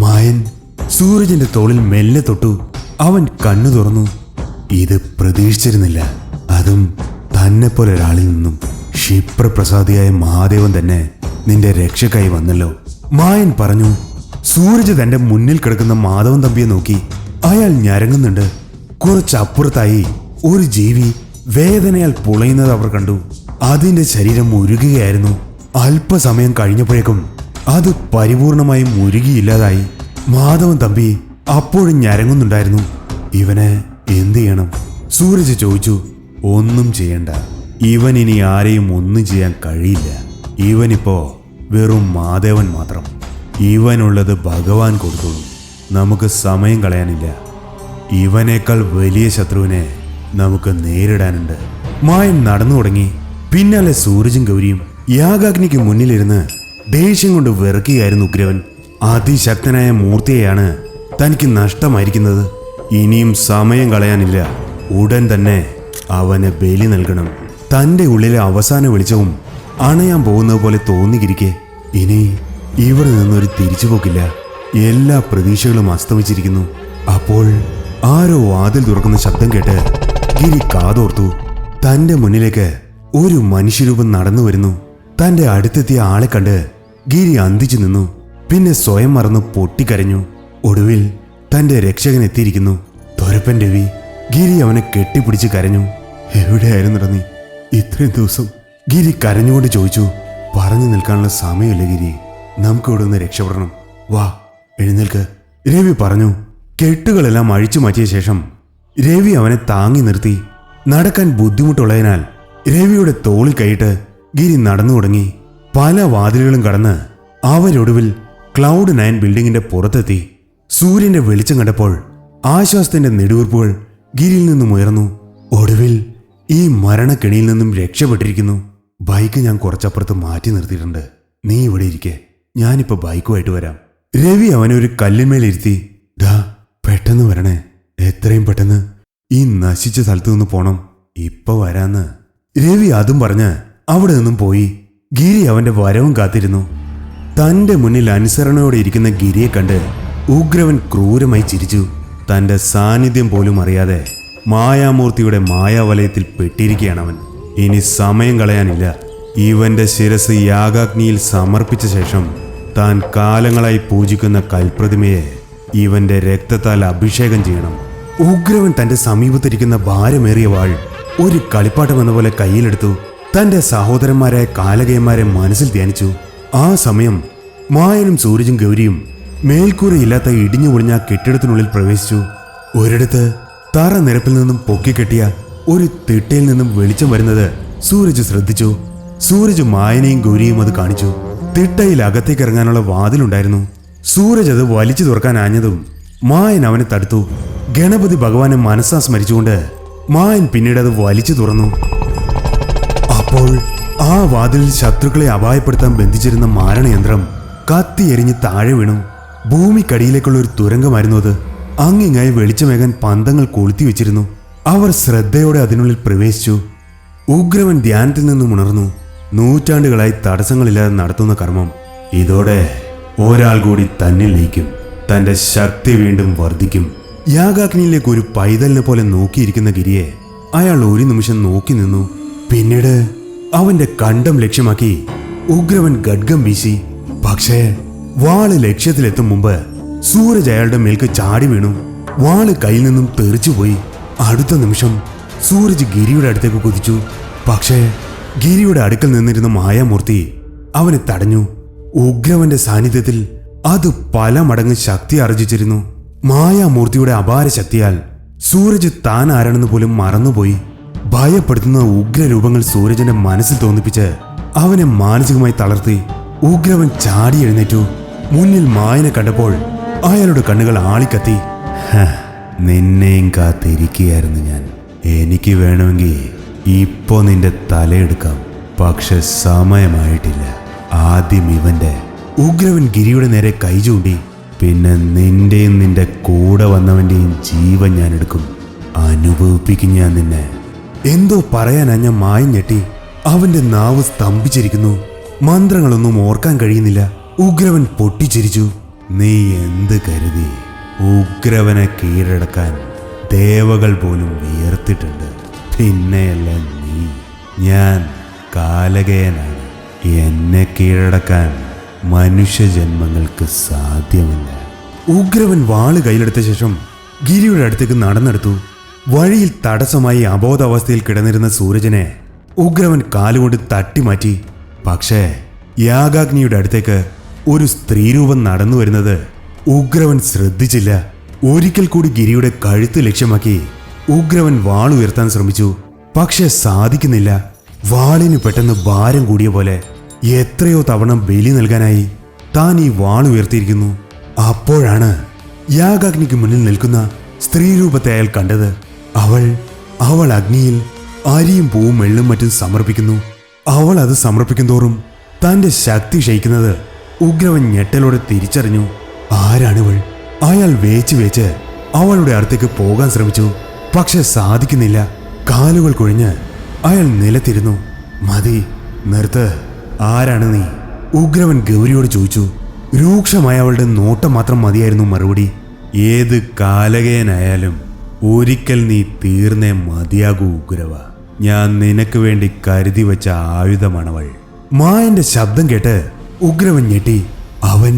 മായൻ സൂരജിന്റെ തോളിൽ മെല്ലെ തൊട്ടു. അവൻ കണ്ണു തുറന്നു. ഇത് പ്രതീക്ഷിച്ചിരുന്നില്ല, അതും തന്നെപ്പോലെ ഒരാളിൽ നിന്നും. ക്ഷിപ്രപ്രസാദിയായ മഹാദേവൻ തന്നെ നിന്റെ രക്ഷക്കായി വന്നല്ലോ, മായൻ പറഞ്ഞു. സൂരജ് തന്റെ മുന്നിൽ കിടക്കുന്ന മാധവൻ തമ്പിയെ നോക്കി. അയാൾ ഞരങ്ങുന്നുണ്ട്. കുറച്ചപ്പുറത്തായി ഒരു ജീവി വേദനയാൽ പുളയുന്നത് അവർ കണ്ടു. അതിന്റെ ശരീരം ഉരുകുകയായിരുന്നു. അല്പസമയം കഴിഞ്ഞപ്പോഴേക്കും അത് പരിപൂർണമായും ഉരുകിയില്ലാതായി. മാധവൻ തമ്പി അപ്പോഴും ഞരങ്ങുന്നുണ്ടായിരുന്നു. ഇവനെ എന്ത് ചെയ്യണം? സൂരജ് ചോദിച്ചു. ഒന്നും ചെയ്യണ്ട, ഇവൻ ഇനി ആരെയും ഒന്നും ചെയ്യാൻ കഴിയില്ല. ഇവനിപ്പോ വെറും മാധവൻ മാത്രം. ഇവനുള്ളത് ഭഗവാൻ കൊടുത്തോളൂ. നമുക്ക് സമയം കളയാനില്ല. ഇവനേക്കാൾ വലിയ ശത്രുവിനെ നമുക്ക് നേരിടാനുണ്ട്. മായൻ നടന്നു തുടങ്ങി. പിന്നാലെ സൂരജും ഗൗരിയും. യാഗാഗ്നിക്ക് മുന്നിലിരുന്ന് ദേഷ്യം കൊണ്ട് വിറക്കുകയായിരുന്നു ഉഗ്രവൻ. അതിശക്തനായ മൂർത്തിയെയാണ് തനിക്ക് നഷ്ടമായിരിക്കുന്നത്. ഇനിയും സമയം കളയാനില്ല. ഉടൻ തന്നെ അവന് ബലി നൽകണം. തൻ്റെ ഉള്ളിലെ അവസാന വെളിച്ചവും അണയാൻ പോകുന്നത് പോലെ തോന്നിയിരിക്കെ ഇനി ഇവിടെ നിന്നൊരു തിരിച്ചുപോക്കില്ല. എല്ലാ പ്രതീക്ഷകളും അസ്തമിച്ചിരിക്കുന്നു. അപ്പോൾ ആരോ വാതിൽ തുറക്കുന്ന ശബ്ദം കേട്ട് ഗിരി കാതോർത്തു. തൻ്റെ മുന്നിലേക്ക് ഒരു മനുഷ്യരൂപം നടന്നു വരുന്നു. തൻ്റെ അടുത്തെത്തിയ ആളെ കണ്ട് ഗിരി അന്തിച്ചു നിന്നു. പിന്നെ സ്വയം മറന്ന് പൊട്ടിക്കരഞ്ഞു. ഒടുവിൽ തന്റെ രക്ഷകൻ എത്തിയിരിക്കുന്നു. തൊരപ്പൻ രവി. ഗിരി അവനെ കെട്ടിപ്പിടിച്ച് കരഞ്ഞു. എവിടെയായിരുന്നടാ നീ ഇത്രയും ദിവസം? ഗിരി കരഞ്ഞുകൊണ്ട് ചോദിച്ചു. പറഞ്ഞു നിൽക്കാനുള്ള സമയമില്ല ഗിരി, നമുക്ക് ഇവിടെ നിന്ന് രക്ഷപ്പെടണം. വാ, എഴുന്നേൽക്ക്, രവി പറഞ്ഞു. കെട്ടുകളെല്ലാം അഴിച്ചു മാറ്റിയ ശേഷം രവി അവനെ താങ്ങി നിർത്തി. നടക്കാൻ ബുദ്ധിമുട്ടുള്ളതിനാൽ രവിയുടെ തോളിൽ കൈയിട്ട് ഗിരി നടന്നു തുടങ്ങി. പല വാതിലുകളും കടന്ന് അവരൊടുവിൽ ക്ലൗഡ് 9 ബിൽഡിങ്ങിന്റെ പുറത്തെത്തി. സൂര്യന്റെ വെളിച്ചം കണ്ടപ്പോൾ ആശ്വാസത്തിന്റെ നെടുവീർപ്പുകൾ ഗിരിയിൽ നിന്നും ഉയർന്നു. ഒടുവിൽ ഈ മരണക്കെണിയിൽ നിന്നും രക്ഷപ്പെട്ടിരിക്കുന്നു. ബൈക്ക് ഞാൻ കുറച്ചപ്പുറത്ത് മാറ്റി നിർത്തിയിട്ടുണ്ട്. നീ ഇവിടെ ഇരിക്കെ, ഞാനിപ്പോ ബൈക്കുമായിട്ട് വരാം. രവി അവനെ ഒരു കല്ലിന്മേലിരുത്തി. ഡാ, പെട്ടെന്ന് വരണേ, എത്രയും പെട്ടെന്ന് ഈ നശിച്ച സ്ഥലത്തു നിന്ന് പോണം. ഇപ്പൊ വരാന്ന് രവി അതും പറഞ്ഞ് അവിടെ നിന്നും പോയി. ഗിരി അവന്റെ വരവും കാത്തിരുന്നു. തന്റെ മുന്നിൽ അനുസരണയോടെ ഇരിക്കുന്ന ഗിരിയെ കണ്ട് ഉഗ്രവൻ ക്രൂരമായി ചിരിച്ചു. തന്റെ സാന്നിധ്യം പോലും അറിയാതെ മായാമൂർത്തിയുടെ മായാവലയത്തിൽ പെട്ടിരിക്കുകയാണവൻ. ഇനി സമയം കളയാനില്ല. ഇവന്റെ ശിരസ് യാഗാഗ്നിയിൽ സമർപ്പിച്ച ശേഷം താൻ കാലങ്ങളായി പൂജിക്കുന്ന കൽപ്രതിമയെ ഇവന്റെ രക്തത്താൽ അഭിഷേകം ചെയ്യണം. ഉഗ്രവൻ തന്റെ സമീപത്തിരിക്കുന്ന ഭാരമേറിയ വാൾ ഒരു കളിപ്പാട്ടം എന്ന പോലെ കയ്യിലെടുത്തു. തന്റെ സഹോദരന്മാരായ കാലകയന്മാരെ മനസ്സിൽ ധ്യാനിച്ചു. ആ സമയം മായനും സൂരജും ഗൗരിയും മേൽക്കൂരയില്ലാത്ത ഇടിഞ്ഞു പൊളിഞ്ഞ കെട്ടിടത്തിനുള്ളിൽ പ്രവേശിച്ചു. ഒരിടത്ത് തറ നിരപ്പിൽ നിന്നും പൊക്കിക്കെട്ടിയ ഒരു തിട്ടയിൽ നിന്നും വെളിച്ചം വരുന്നത് സൂരജ് ശ്രദ്ധിച്ചു. സൂരജ് മായനെയും ഗൗരിയും അത് കാണിച്ചു. തിട്ടയിൽ അകത്തേക്ക് ഇറങ്ങാനുള്ള വാതിലുണ്ടായിരുന്നു. സൂരജ് അത് വലിച്ചു തുറക്കാൻ ആഞ്ഞതും മായൻ അവനെ തടുത്തു. ഗണപതി ഭഗവാനെ മനസ്സാ സ്മരിച്ചുകൊണ്ട് മായൻ പിന്നീട് അത് വലിച്ചു തുറന്നു. അപ്പോൾ ആ വാതിലിൽ ശത്രുക്കളെ അപായപ്പെടുത്താൻ ബന്ധിച്ചിരുന്ന മാരണയന്ത്രം കത്തിയെരിഞ്ഞ് താഴെ വീണു. ഭൂമിക്കടിയിലേക്കുള്ള ഒരു തുരങ്കമായിരുന്നു അത്. അങ്ങിങ്ങായി വെളിച്ചമേകാൻ പന്തങ്ങൾ കൊളുത്തി വെച്ചിരുന്നു. അവർ ശ്രദ്ധയോടെ അതിനുള്ളിൽ പ്രവേശിച്ചു. ഉഗ്രവൻ ധ്യാനത്തിൽ നിന്നും ഉണർന്നു. നൂറ്റാണ്ടുകളായി തടസ്സങ്ങളില്ലാതെ നടത്തുന്ന കർമ്മം ഇതോടെ ഒരാൾ കൂടി തന്നിൽ ലയിക്കും. തന്റെ ശക്തി വീണ്ടും വർദ്ധിക്കും. യാഗാഗ്നിയിലേക്ക് ഒരു പൈതലിനെ പോലെ നോക്കിയിരിക്കുന്ന ഗിരിയെ അയാൾ ഒരു നിമിഷം നോക്കി നിന്നു. പിന്നീട് അവന്റെ കണ്ടം ലക്ഷ്യമാക്കി ഉഗ്രവൻ ഖഡ്ഗം വീശി. പക്ഷേ വാള് ലക്ഷ്യത്തിലെത്തും മുമ്പ് സൂരജ് അയാളുടെ മേൽക്ക് ചാടി വീണു. വാള് കയ്യിൽ നിന്നും തെറിച്ചുപോയി. അടുത്ത നിമിഷം സൂരജ് ഗിരിയുടെ അടുത്തേക്ക് കുതിച്ചു. പക്ഷേ ഗിരിയുടെ അടുക്കൽ നിന്നിരുന്ന മായാമൂർത്തി അവനെ തടഞ്ഞു. ഉഗ്രവന്റെ സാന്നിധ്യത്തിൽ അത് പല മടങ്ങ് ശക്തി ആർജിച്ചിരുന്നു. മായാമൂർത്തിയുടെ അപാര ശക്തിയാൽ സൂരജ് താൻ ആരാണെന്ന് പോലും മറന്നുപോയി. ഭയപ്പെടുത്തുന്ന ഉഗ്രരൂപങ്ങൾ സൂരജന്റെ മനസ്സിൽ തോന്നിപ്പിച്ച് അവനെ മാനസികമായി തളർത്തി. ഉഗ്രവൻ ചാടി എഴുന്നേറ്റു. മുന്നിൽ മായനെ കണ്ടപ്പോൾ അയാളുടെ കണ്ണുകൾ ആളിക്കത്തി. നിന്നെയും കാത്തിരിക്കുകയായിരുന്നു ഞാൻ. എനിക്ക് വേണമെങ്കിൽ ഇപ്പോ നിന്റെ തലയെടുക്കാം, പക്ഷെ സമയമായിട്ടില്ല. ആദ്യം ഇവന്റെ. ഉഗ്രവൻ ഗിരിയുടെ നേരെ കൈ ചൂണ്ടി. പിന്നെ നിന്റെയും നിന്റെ കൂടെ വന്നവന്റെയും ജീവൻ ഞാൻ എടുക്കും. അനുഭവിപ്പിക്കും ഞാൻ നിന്നെ. എന്തോ പറയാനഞ്ഞ മായം ഞെട്ടി. അവന്റെ നാവ് സ്തംഭിച്ചിരിക്കുന്നു. മന്ത്രങ്ങളൊന്നും ഓർക്കാൻ കഴിയുന്നില്ല. ഉഗ്രവൻ പൊട്ടിച്ചിരിച്ചു. നീ എന്ത് കരുതി? ഉഗ്രവനെ കീഴടക്കാൻ ദേവകൾ പോലും വിയർത്തിട്ടുണ്ട്. പിന്നെയല്ല നീ. ഞാൻ കാലകേയനാണ്. എന്നെ കീഴടക്കാൻ മനുഷ്യജന്മങ്ങൾക്ക് സാധ്യമല്ല. ഉഗ്രവൻ വാള് കയ്യിലെടുത്ത ശേഷം ഗിരിയുടെ അടുത്തേക്ക് നടന്നെടുത്തു. വഴിയിൽ തടസ്സമായി അബോധാവസ്ഥയിൽ കിടന്നിരുന്ന സൂരജനെ ഉഗ്രവൻ കാലുകൊണ്ട് തട്ടിമാറ്റി. പക്ഷേ യാഗാഗ്നിയുടെ അടുത്തേക്ക് ഒരു സ്ത്രീരൂപം നടന്നു വരുന്നത് ഉഗ്രവൻ ശ്രദ്ധിച്ചില്ല. ഒരിക്കൽ കൂടി ഗിരിയുടെ കഴുത്ത് ലക്ഷ്യമാക്കി ഉഗ്രവൻ വാൾ ഉയർത്താൻ ശ്രമിച്ചു. പക്ഷെ സാധിക്കുന്നില്ല. വാളിന് പെട്ടെന്ന് ഭാരം കൂടിയ പോലെ. എത്രയോ തവണ ബലി നൽകാനായി താൻ ഈ വാൾ ഉയർത്തിയിരിക്കുന്നു. അപ്പോഴാണ് യാഗാഗ്നിക്ക് മുന്നിൽ നിൽക്കുന്ന സ്ത്രീരൂപത്തെ അയാൾ കണ്ടത്. അവൾ അഗ്നിയിൽ അരിയും പൂവും എള്ളും മറ്റും സമർപ്പിക്കുന്നു. അവൾ അത് സമർപ്പിക്കും തോറും തന്റെ ശക്തി ക്ഷയിക്കുന്നത് ഉഗ്രവൻ ഞെട്ടലോടെ തിരിച്ചറിഞ്ഞു. ആരാണിവൾ? അയാൾ വേച്ച് അവളുടെ അടുത്തേക്ക് പോകാൻ ശ്രമിച്ചു. പക്ഷെ സാധിക്കുന്നില്ല. കാലുകൾ കുഴഞ്ഞ് അയാൾ നിലത്തിരുന്നു. മതി, നിർത്ത്. ആരാണ് നീ? ഉഗ്രവൻ ഗൗരിയോട് ചോദിച്ചു. രൂക്ഷമായ അവളുടെ നോട്ടം മാത്രം മതിയായിരുന്നു മറുപടി. ഏത് കാലകേയനായാലും ഒരിക്കൽ നീ തീർന്നേ മതിയാകൂ ഉഗ്രവ. ഞാൻ നിനക്ക് വേണ്ടി കരുതി വെച്ച ആയുധമാണവൾ. മായന്റെ ശബ്ദം കേട്ട് ഉഗ്രവൻ ഞെട്ടി. അവൻ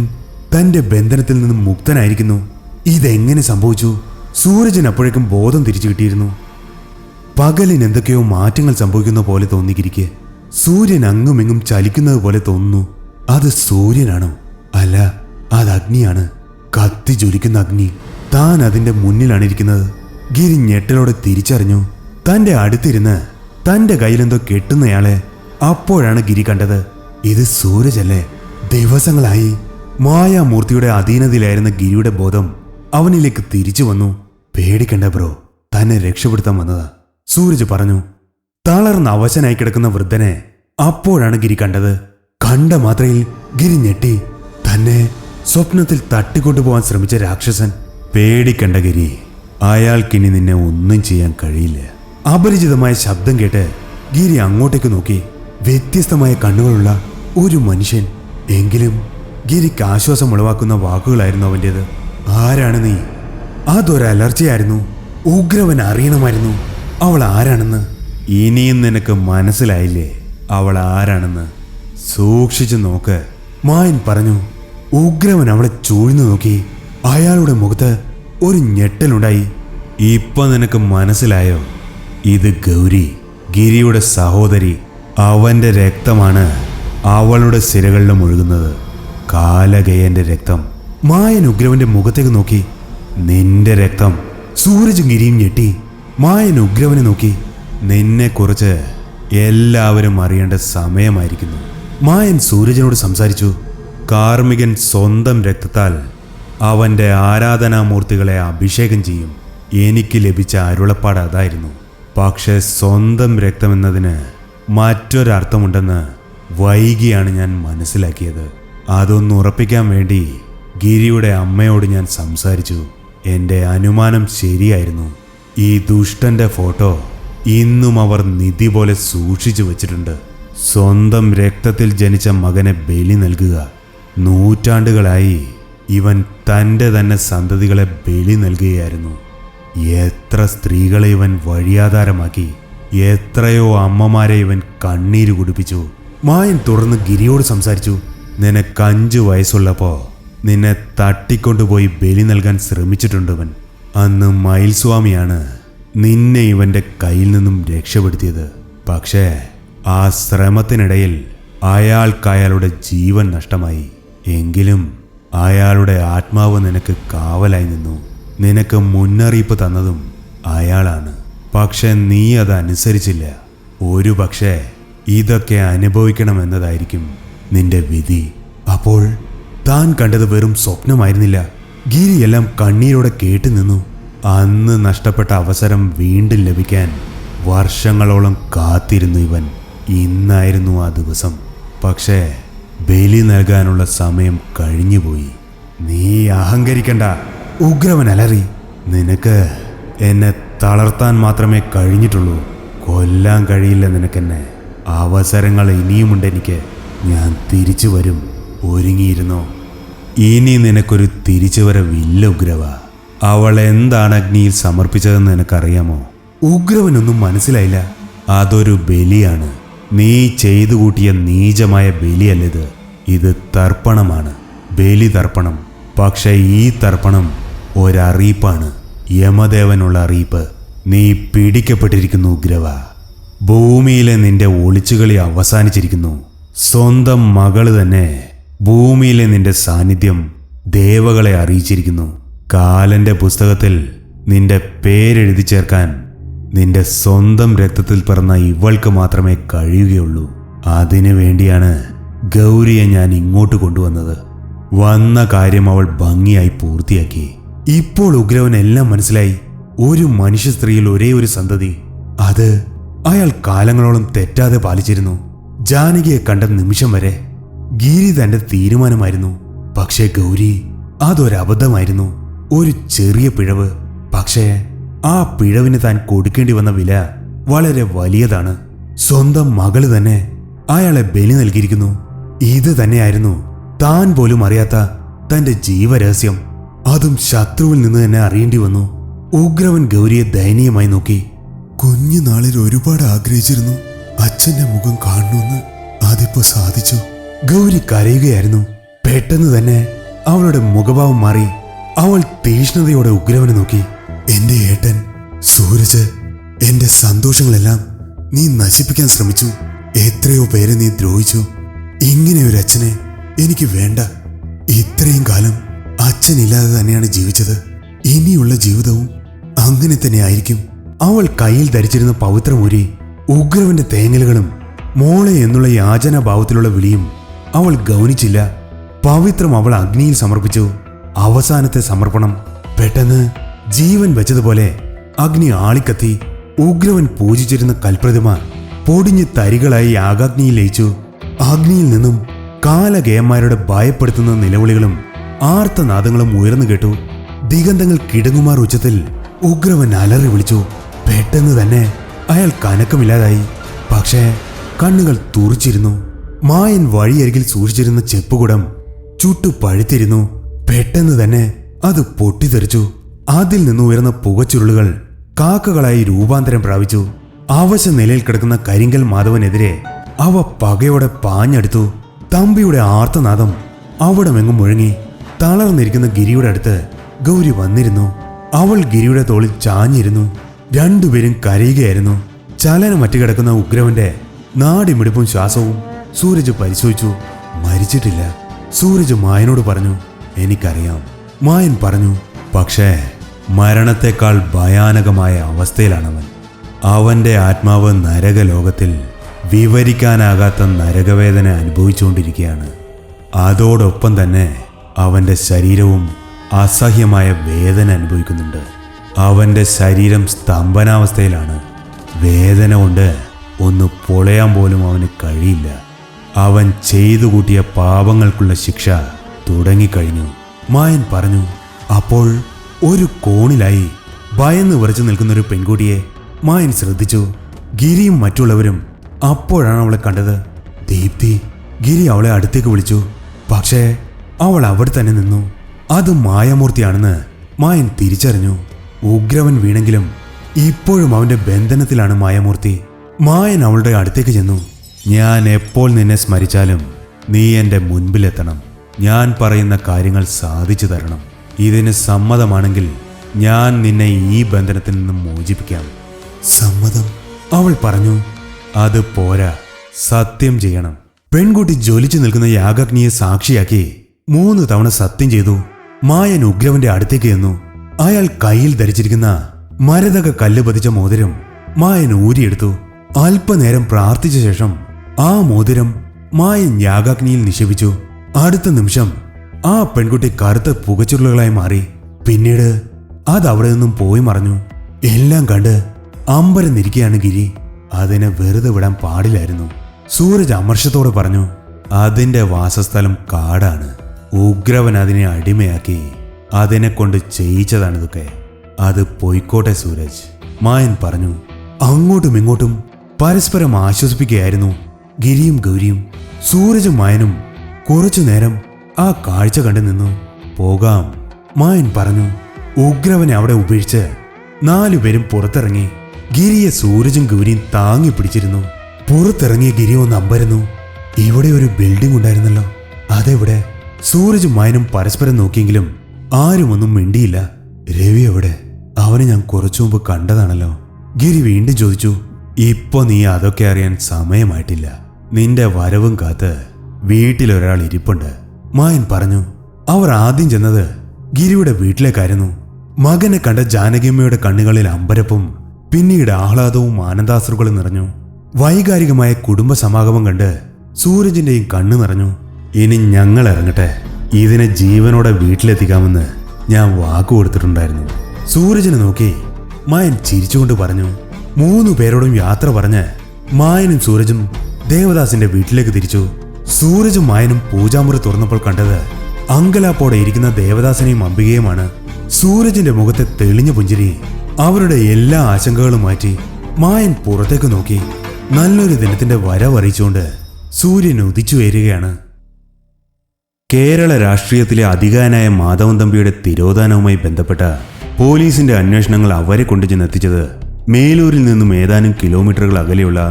തന്റെ ബന്ധനത്തിൽ നിന്നും മുക്തനായിരിക്കുന്നു. ഇതെങ്ങനെ സംഭവിച്ചു? സൂരജിന് അപ്പോഴേക്കും ബോധം തിരിച്ചു കിട്ടിയിരുന്നു. പകലിന് എന്തൊക്കെയോ മാറ്റങ്ങൾ സംഭവിക്കുന്ന പോലെ തോന്നിയിരിക്കെ സൂര്യൻ അങ്ങുമെങ്ങും ചലിക്കുന്നത് പോലെ തോന്നുന്നു. അത് സൂര്യനാണോ? അല്ല, അത് അഗ്നിയാണ്. കത്തി ജ്വലിക്കുന്ന അഗ്നി. താൻ അതിന്റെ മുന്നിലാണ് ഇരിക്കുന്നത്. ഗിരി ഞെട്ടലോടെ തിരിച്ചറിഞ്ഞു. തന്റെ അടുത്തിരുന്ന് തന്റെ കയ്യിലെന്തോ കെട്ടുന്നയാളെ അപ്പോഴാണ് ഗിരി കണ്ടത്. ഇത് സൂരജല്ലേ? ദിവസങ്ങളായി മായാമൂർത്തിയുടെ അധീനതയിലായിരുന്ന ഗിരിയുടെ ബോധം അവനിലേക്ക് തിരിച്ചു വന്നു. പേടിക്കണ്ട ബ്രോ, തന്നെ രക്ഷപ്പെടുത്താൻ വന്നതാ, സൂരജ് പറഞ്ഞു. തളർന്ന് അവശനായി കിടക്കുന്ന വൃദ്ധനെ അപ്പോഴാണ് ഗിരി കണ്ടത്. കണ്ട മാത്രയിൽ ഗിരി ഞെട്ടി. തന്നെ സ്വപ്നത്തിൽ തട്ടിക്കൊണ്ടുപോകാൻ ശ്രമിച്ച രാക്ഷസൻ. പേടിക്കണ്ട ഗിരി, അയാൾക്കിനി നിന്നെ ഒന്നും ചെയ്യാൻ കഴിയില്ല. അപരിചിതമായ ശബ്ദം കേട്ട് ഗിരി അങ്ങോട്ടേക്ക് നോക്കി. വ്യത്യസ്തമായ കണ്ണുകളുള്ള ഒരു മനുഷ്യൻ. എങ്കിലും ഗിരിക്ക് ആശ്വാസം ഉളവാക്കുന്ന വാക്കുകളായിരുന്നു അവൻ്റേത്. ആരാണ് നീ? അതൊരലർച്ചയായിരുന്നു. ഉഗ്രവൻ അറിയണമായിരുന്നു അവൾ ആരാണെന്ന്. ഇനിയും നിനക്ക് മനസ്സിലായില്ലേ അവൾ ആരാണെന്ന്? സൂക്ഷിച്ചു നോക്ക്, മായൻ പറഞ്ഞു. ഉഗ്രവൻ അവളെ ചൂഴ്ന്നു നോക്കി. അയാളുടെ മുഖത്ത് ഒരു ഞെട്ടലുണ്ടായി. ഇപ്പൊ നിനക്ക് മനസ്സിലായോ? ഇത് ഗൗരി, ഗിരിയുടെ സഹോദരി. അവന്റെ രക്തമാണ് അവളുടെ സിരകളിലും ഒഴുകുന്നത്. കാലകയന്റെ രക്തം. മായൻ ഉഗ്രവന്റെ മുഖത്തേക്ക് നോക്കി. നിന്റെ രക്തം. സൂരജും ഗിരിയും ഞെട്ടി. മായൻ ഉഗ്രവനെ നോക്കി. നിന്നെക്കുറിച്ച് എല്ലാവരും അറിയേണ്ട സമയമായിരിക്കുന്നു. മായൻ സൂരജനോട് സംസാരിച്ചു. കാർമികൻ സ്വന്തം രക്തത്താൽ അവന്റെ ആരാധനാമൂർത്തികളെ അഭിഷേകം ചെയ്യും. എനിക്ക് ലഭിച്ച അരുളപ്പാട് അതായിരുന്നു. പക്ഷെ സ്വന്തം രക്തമെന്നതിന് മറ്റൊരർത്ഥമുണ്ടെന്ന് വൈകിയാണ് ഞാൻ മനസ്സിലാക്കിയത്. അതൊന്ന് ഉറപ്പിക്കാൻ വേണ്ടി ഗിരിയുടെ അമ്മയോട് ഞാൻ സംസാരിച്ചു. എൻ്റെ അനുമാനം ശരിയായിരുന്നു. ഈ ദുഷ്ടന്റെ ഫോട്ടോ ഇന്നും അവർ നിധി പോലെ സൂക്ഷിച്ചു വച്ചിട്ടുണ്ട്. സ്വന്തം രക്തത്തിൽ ജനിച്ച മകനെ ബലി നൽകുക. നൂറ്റാണ്ടുകളായി ഇവൻ തൻ്റെ തന്നെ സന്തതികളെ ബലി നൽകുകയായിരുന്നു. എത്ര സ്ത്രീകളെ ഇവൻ വഴിയാധാരമാക്കി. എത്രയോ അമ്മമാരെ ഇവൻ കണ്ണീര് കുടിപ്പിച്ചു. മായൻ തുടർന്ന് ഗിരിയോട് സംസാരിച്ചു. നിനക്ക് 5 വയസ്സുള്ളപ്പോ നിന്നെ തട്ടിക്കൊണ്ടുപോയി ബലി നൽകാൻ ശ്രമിച്ചിട്ടുണ്ടവൻ. അന്ന് മയിൽസ്വാമിയാണ് നിന്നെ ഇവന്റെ കയ്യിൽ നിന്നും രക്ഷപ്പെടുത്തിയത്. പക്ഷേ ആ ശ്രമത്തിനിടയിൽ അയാളുടെ ജീവൻ നഷ്ടമായി. എങ്കിലും അയാളുടെ ആത്മാവ് നിനക്ക് കാവലായി നിന്നു. നിനക്ക് മുന്നറിയിപ്പ് തന്നതും അയാളാണ്. പക്ഷെ നീ അതനുസരിച്ചില്ല. ഒരു പക്ഷേ ഇതൊക്കെ അനുഭവിക്കണമെന്നതായിരിക്കും നിന്റെ വിധി. അപ്പോൾ താൻ കണ്ടത് വെറും സ്വപ്നമായിരുന്നില്ല. ഗിരിയെല്ലാം കണ്ണീരോടെ കേട്ടു നിന്നു. അന്ന് നഷ്ടപ്പെട്ട അവസരം വീണ്ടും ലഭിക്കാൻ വർഷങ്ങളോളം കാത്തിരുന്നു ഇവൻ. ഇന്നായിരുന്നു ആ ദിവസം. പക്ഷേ ബലി നൽകാനുള്ള സമയം കഴിഞ്ഞുപോയി. നീ അഹങ്കരിക്കണ്ട, ഉഗ്രവൻ അലറി. നിനക്ക് എന്നെ തളർത്താൻ മാത്രമേ കഴിഞ്ഞിട്ടുള്ളൂ. കൊല്ലാൻ കഴിയില്ല നിനക്കെന്നെ. അവസരങ്ങൾ ഇനിയുമുണ്ടെനിക്ക്. ഞാൻ തിരിച്ചു വരും. ഒരുങ്ങിയിരുന്നോ? ഇനി നിനക്കൊരു തിരിച്ചുവരവില്ല ഉഗ്രവ. അവൾ എന്താണ് അഗ്നിയിൽ സമർപ്പിച്ചതെന്ന് നിനക്കറിയാമോ? ഉഗ്രവനൊന്നും മനസ്സിലായില്ല. അതൊരു ബലിയാണ്. നീ ചെയ്തു കൂട്ടിയ നീചമായ ബലിയല്ലിത്. ഇത് തർപ്പണമാണ്, ബലി തർപ്പണം. പക്ഷെ ഈ തർപ്പണം ഒരറിയിപ്പാണ്, യമദേവനുള്ള അറിയിപ്പ്. നീ പിടിക്കപ്പെട്ടിരിക്കുന്നു ഉഗ്രവ. ഭൂമിയിലെ നിന്റെ ഒളിച്ചുകളി അവസാനിച്ചിരിക്കുന്നു. സ്വന്തം മകള് തന്നെ ഭൂമിയിലെ നിന്റെ സാന്നിധ്യം ദേവകളെ അറിയിച്ചിരിക്കുന്നു. കാലന്റെ പുസ്തകത്തിൽ നിന്റെ പേരെഴുതി ചേർക്കാൻ നിന്റെ സ്വന്തം രക്തത്തിൽ പിറന്ന ഇവൾക്ക് മാത്രമേ കഴിയുകയുള്ളൂ. അതിനു വേണ്ടിയാണ് ഗൗരിയെ ഞാൻ ഇങ്ങോട്ട് കൊണ്ടുവന്നത്. വന്ന കാര്യം അവൾ ഭംഗിയായി പൂർത്തിയാക്കി. ഇപ്പോൾ ഉഗ്രവനെല്ലാം മനസ്സിലായി. ഒരു മനുഷ്യ സ്ത്രീയിൽ ഒരേ ഒരു സന്തതി. അത് അയാൾ കാലങ്ങളോളം തെറ്റാതെ പാലിച്ചിരുന്നു. ജാനകിയെ കണ്ട നിമിഷം വരെ ഗിരി തന്റെ തീരുമാനമായിരുന്നു. പക്ഷേ ഗൗരി അതൊരബദ്ധമായിരുന്നു. ഒരു ചെറിയ പിഴവ്. പക്ഷേ ആ പിഴവിന് താൻ കൊടുക്കേണ്ടി വന്ന വില വളരെ വലിയതാണ്. സ്വന്തം മകള് തന്നെ അയാളെ ബലി നൽകിയിരിക്കുന്നു. ഇത് തന്നെയായിരുന്നു താൻ പോലും അറിയാത്ത തന്റെ ജീവരഹസ്യം. അതും ശത്രുവിൽ നിന്ന് തന്നെ അറിയേണ്ടി വന്നു. ഉഗ്രവൻ ഗൗരിയെ ദയനീയമായി നോക്കി. കുഞ്ഞുനാളിൽ ഒരുപാട് ആഗ്രഹിച്ചിരുന്നു അച്ഛന്റെ മുഖം കാണണമെന്ന്. അതിപ്പോ സാധിച്ചു. ഗൗരി കരയുകയായിരുന്നു. പെട്ടെന്ന് തന്നെ അവളുടെ മുഖഭാവം മാറി. അവൾ തീഷ്ണതയോടെ ഉഗ്രവനെ നോക്കി. എന്റെ ഏട്ടൻ സൂരജ്, എന്റെ സന്തോഷങ്ങളെല്ലാം നീ നശിപ്പിക്കാൻ ശ്രമിച്ചു. എത്രയോ പേരെ നീ ദ്രോഹിച്ചു. ഇങ്ങനെ ഒരു അച്ഛനെ എനിക്ക് വേണ്ട. ഇത്രയും കാലം അച്ഛനില്ലാതെ തന്നെയാണ് ജീവിച്ചത്. ഇനിയുള്ള ജീവിതവും അങ്ങനെ തന്നെ ആയിരിക്കും. അവൾ കയ്യിൽ ധരിച്ചിരുന്ന പവിത്രമൂരി, ഉഗ്രവന്റെ തേങ്ങലുകളും മോളെ എന്നുള്ള യാചനാഭാവത്തിലുള്ള വിളിയും അവൾ ഗൗനിച്ചില്ല. പവിത്രം അവൾ അഗ്നിയിൽ സമർപ്പിച്ചു. അവസാനത്തെ സമർപ്പണം. പെട്ടെന്ന് ജീവൻ വെച്ചതുപോലെ അഗ്നി ആളിക്കത്തി. ഉഗ്രവൻ പൂജിച്ചിരുന്ന കൽപ്രതിമ പൊടിഞ്ഞ് തരികളായി യാഗാഗ്നിയിൽ ലയിച്ചു. അഗ്നിയിൽ നിന്നും കാലഗേയന്മാരുടെ ഭയപ്പെടുത്തുന്ന നിലവിളികളും ആർത്തനാദങ്ങളും ഉയർന്നു കേട്ടു. ദിഗന്ധങ്ങൾ കിടങ്ങുമാർ ഉച്ചത്തിൽ ഉഗ്രവൻ അലറി വിളിച്ചു. പെട്ടെന്ന് തന്നെ അയാൾ കനക്കമില്ലാതായി. പക്ഷേ കണ്ണുകൾ തുറിച്ചിരുന്നു. മായൻ വഴിയരികിൽ സൂക്ഷിച്ചിരുന്ന ചെപ്പുകുടം ചുട്ടു പഴുത്തിരുന്നു. പെട്ടെന്ന് തന്നെ അത് പൊട്ടിത്തെറിച്ചു. അതിൽ നിന്ന് ഉയർന്ന പുകച്ചുരുളുകൾ കാക്കകളായി രൂപാന്തരം പ്രാപിച്ചു. അവശ നിലയിൽ കിടക്കുന്ന കരിങ്കൽ മാധവനെതിരെ അവ പകയോടെ പാഞ്ഞെടുത്തു. തമ്പിയുടെ ആർത്തനാദം അവിടമെങ്ങും മുഴങ്ങി. തളർന്നിരിക്കുന്ന ഗിരിയുടെ അടുത്ത് ഗൗരി വന്നിരുന്നു. അവൾ ഗിരിയുടെ തോളിൽ ചാഞ്ഞിരുന്നു. രണ്ടുപേരും കരയുകയായിരുന്നു. ചലനമറ്റ് കിടക്കുന്ന ഉഗ്രവന്റെ നാടിമിടിപ്പും ശ്വാസവും സൂരജ് പരിശോധിച്ചു. മരിച്ചിട്ടില്ല. സൂരജ് മായനോട് പറഞ്ഞു. എനിക്കറിയാം. മായൻ പറഞ്ഞു. പക്ഷേ മരണത്തെക്കാൾ ഭയാനകമായ അവസ്ഥയിലാണവൻ. അവന്റെ ആത്മാവ് നരകലോകത്തിൽ വിവരിക്കാനാകാത്ത നരകവേദന അനുഭവിച്ചുകൊണ്ടിരിക്കുകയാണ്. അതോടൊപ്പം തന്നെ അവന്റെ ശരീരവും അസഹ്യമായ വേദന അനുഭവിക്കുന്നുണ്ട്. അവന്റെ ശരീരം സ്തംഭനാവസ്ഥയിലാണ്. വേദന കൊണ്ട് ഒന്ന് പൊളയാൻ പോലും അവന് കഴിയില്ല. അവൻ ചെയ്തു കൂട്ടിയ പാപങ്ങൾക്കുള്ള ശിക്ഷ തുടങ്ങിക്കഴിഞ്ഞു. മായൻ പറഞ്ഞു. അപ്പോൾ ഒരു കോണിലായി ഭയന്ന് വിറച്ചു നിൽക്കുന്നൊരു പെൺകുട്ടിയെ മായൻ ശ്രദ്ധിച്ചു. ഗിരിയും മറ്റുള്ളവരും അപ്പോഴാണ് അവളെ കണ്ടത്. ദീപ്തി. ഗിരി അവളെ അടുത്തേക്ക് വിളിച്ചു. പക്ഷേ അവൾ അവിടെ തന്നെ നിന്നു. അത് മായാമൂർത്തിയാണെന്ന് മായൻ തിരിച്ചറിഞ്ഞു. ഉഗ്രവൻ വീണെങ്കിലും ഇപ്പോഴും അവന്റെ ബന്ധനത്തിലാണ് മായാമൂർത്തി. മായൻ അവളുടെ അടുത്തേക്ക് ചെന്നു. ഞാൻ എപ്പോൾ നിന്നെ സ്മരിച്ചാലും നീ എൻ്റെ മുൻപിലെത്തണം. ഞാൻ പറയുന്ന കാര്യങ്ങൾ സാധിച്ചു തരണം. ഇതിന് സമ്മതമാണെങ്കിൽ ഞാൻ നിന്നെ ഈ ബന്ധനത്തിൽ നിന്നും മോചിപ്പിക്കാം. സമ്മതം, അവൾ പറഞ്ഞു. അത് പോരാ, സത്യം ചെയ്യണം. പെൺകുട്ടി ജ്വലിച്ചു നിൽക്കുന്ന യാഗാഗ്നിയെ സാക്ഷിയാക്കി 3 തവണ സത്യം ചെയ്തു. മായൻ ഉഗ്രവന്റെ അടുത്തേക്ക് ചെന്നു. അയാൾ കയ്യിൽ ധരിച്ചിരിക്കുന്ന മരതക കല്ല് പതിച്ച മോതിരം മായൻ ഊരിയെടുത്തു. അല്പനേരം പ്രാർത്ഥിച്ച ശേഷം ആ മോതിരം മായൻ യാഗാഗ്നിയിൽ നിക്ഷേപിച്ചു. അടുത്ത നിമിഷം ആ പെൺകുട്ടി കറുത്ത പുകച്ചുരുളുകളായി മാറി. പിന്നീട് അത് അവിടെ നിന്നും പോയി മറഞ്ഞു. എല്ലാം കണ്ട് അമ്പരന്നിരിക്കുകയാണ് ഗിരി. അതിനെ വെറുതെ വിടാൻ പാടില്ലായിരുന്നു. സൂരജ് അമർഷത്തോടെ പറഞ്ഞു. അതിന്റെ വാസസ്ഥലം കാടാണ്. ഉഗ്രവൻ അതിനെ അടിമയാക്കി അതിനെ കൊണ്ട് ചെയ്യിച്ചതാണിതൊക്കെ. അത് പൊയ്ക്കോട്ടെ സൂരജ്, മായൻ പറഞ്ഞു. അങ്ങോട്ടും ഇങ്ങോട്ടും പരസ്പരം ആശ്വസിപ്പിക്കുകയായിരുന്നു ഗിരിയും ഗൗരിയും. സൂരജും മായനും കുറച്ചു നേരം ആ കാഴ്ച കണ്ടു നിന്നു. പോകാം, മായൻ പറഞ്ഞു. ഉഗ്രവനെ അവിടെ ഉപേക്ഷിച്ച് 4 പേരും പുറത്തിറങ്ങി. ഗിരിയെ സൂരജും ഗൗരിയും താങ്ങി പിടിച്ചിരുന്നു. പുറത്തിറങ്ങിയ ഗിരി ഒന്ന് അമ്പരന്നു. ഇവിടെ ഒരു ബിൽഡിംഗ് ഉണ്ടായിരുന്നല്ലോ, അതെവിടെ? സൂരജും മായനും പരസ്പരം നോക്കിയെങ്കിലും ആരും ഒന്നും മിണ്ടിയില്ല. രവി എവിടെ? അവനെ ഞാൻ കുറച്ചു മുമ്പ് കണ്ടതാണല്ലോ. ഗിരി വീണ്ടും ചോദിച്ചു. ഇപ്പൊ നീ അതൊക്കെ അറിയാൻ സമയമായിട്ടില്ല. നിന്റെ വരവും കാത്ത് വീട്ടിലൊരാൾ ഇരിപ്പുണ്ട്, മായൻ പറഞ്ഞു. അവർ ആദ്യം ചെന്നത് ഗിരിയുടെ വീട്ടിലേക്കായിരുന്നു. മകനെ കണ്ട ജാനകിയമ്മയുടെ കണ്ണുകളിൽ അമ്പരപ്പും പിന്നീട് ആഹ്ലാദവും ആനന്ദാശ്രുകളും നിറഞ്ഞു. വൈകാരികമായ കുടുംബ സമാഗമം കണ്ട് സൂരജിന്റെയും കണ്ണു നിറഞ്ഞു. ഇനി ഞങ്ങൾ ഇറങ്ങട്ടെ. ഇതിനെ ജീവനോടെ വീട്ടിലെത്തിക്കാമെന്ന് ഞാൻ വാക്കു കൊടുത്തിട്ടുണ്ടായിരുന്നു. സൂരജിനെ നോക്കി മായൻ ചിരിച്ചുകൊണ്ട് പറഞ്ഞു. 3 പേരോടും യാത്ര പറഞ്ഞ് മായനും സൂരജും ദേവദാസിന്റെ വീട്ടിലേക്ക് തിരിച്ചു. സൂരജും മായനും പൂജാമുറി തുറന്നപ്പോൾ കണ്ടത് അങ്കലാപ്പോടെ ഇരിക്കുന്ന ദേവദാസിനെയും അംബികയുമാണ്. സൂരജിന്റെ മുഖത്തെ തെളിഞ്ഞ പുഞ്ചിരി അവരുടെ എല്ലാ ആശങ്കകളും മാറ്റി. മായൻ പുറത്തേക്ക് നോക്കി. നല്ലൊരു ദിനത്തിന്റെ വരവറിയിച്ചുകൊണ്ട് സൂര്യൻ ഉദിച്ചുയരുകയാണ്. കേരള രാഷ്ട്രീയത്തിലെ അധികാരനായ മാധവൻ തമ്പിയുടെ തിരോധാനവുമായി ബന്ധപ്പെട്ട പോലീസിന്റെ അന്വേഷണങ്ങൾ അവരെ കൊണ്ടുചെന്നെത്തിച്ചത് മേലൂരിൽ നിന്നും ഏതാനും കിലോമീറ്ററുകൾ അകലെയുള്ള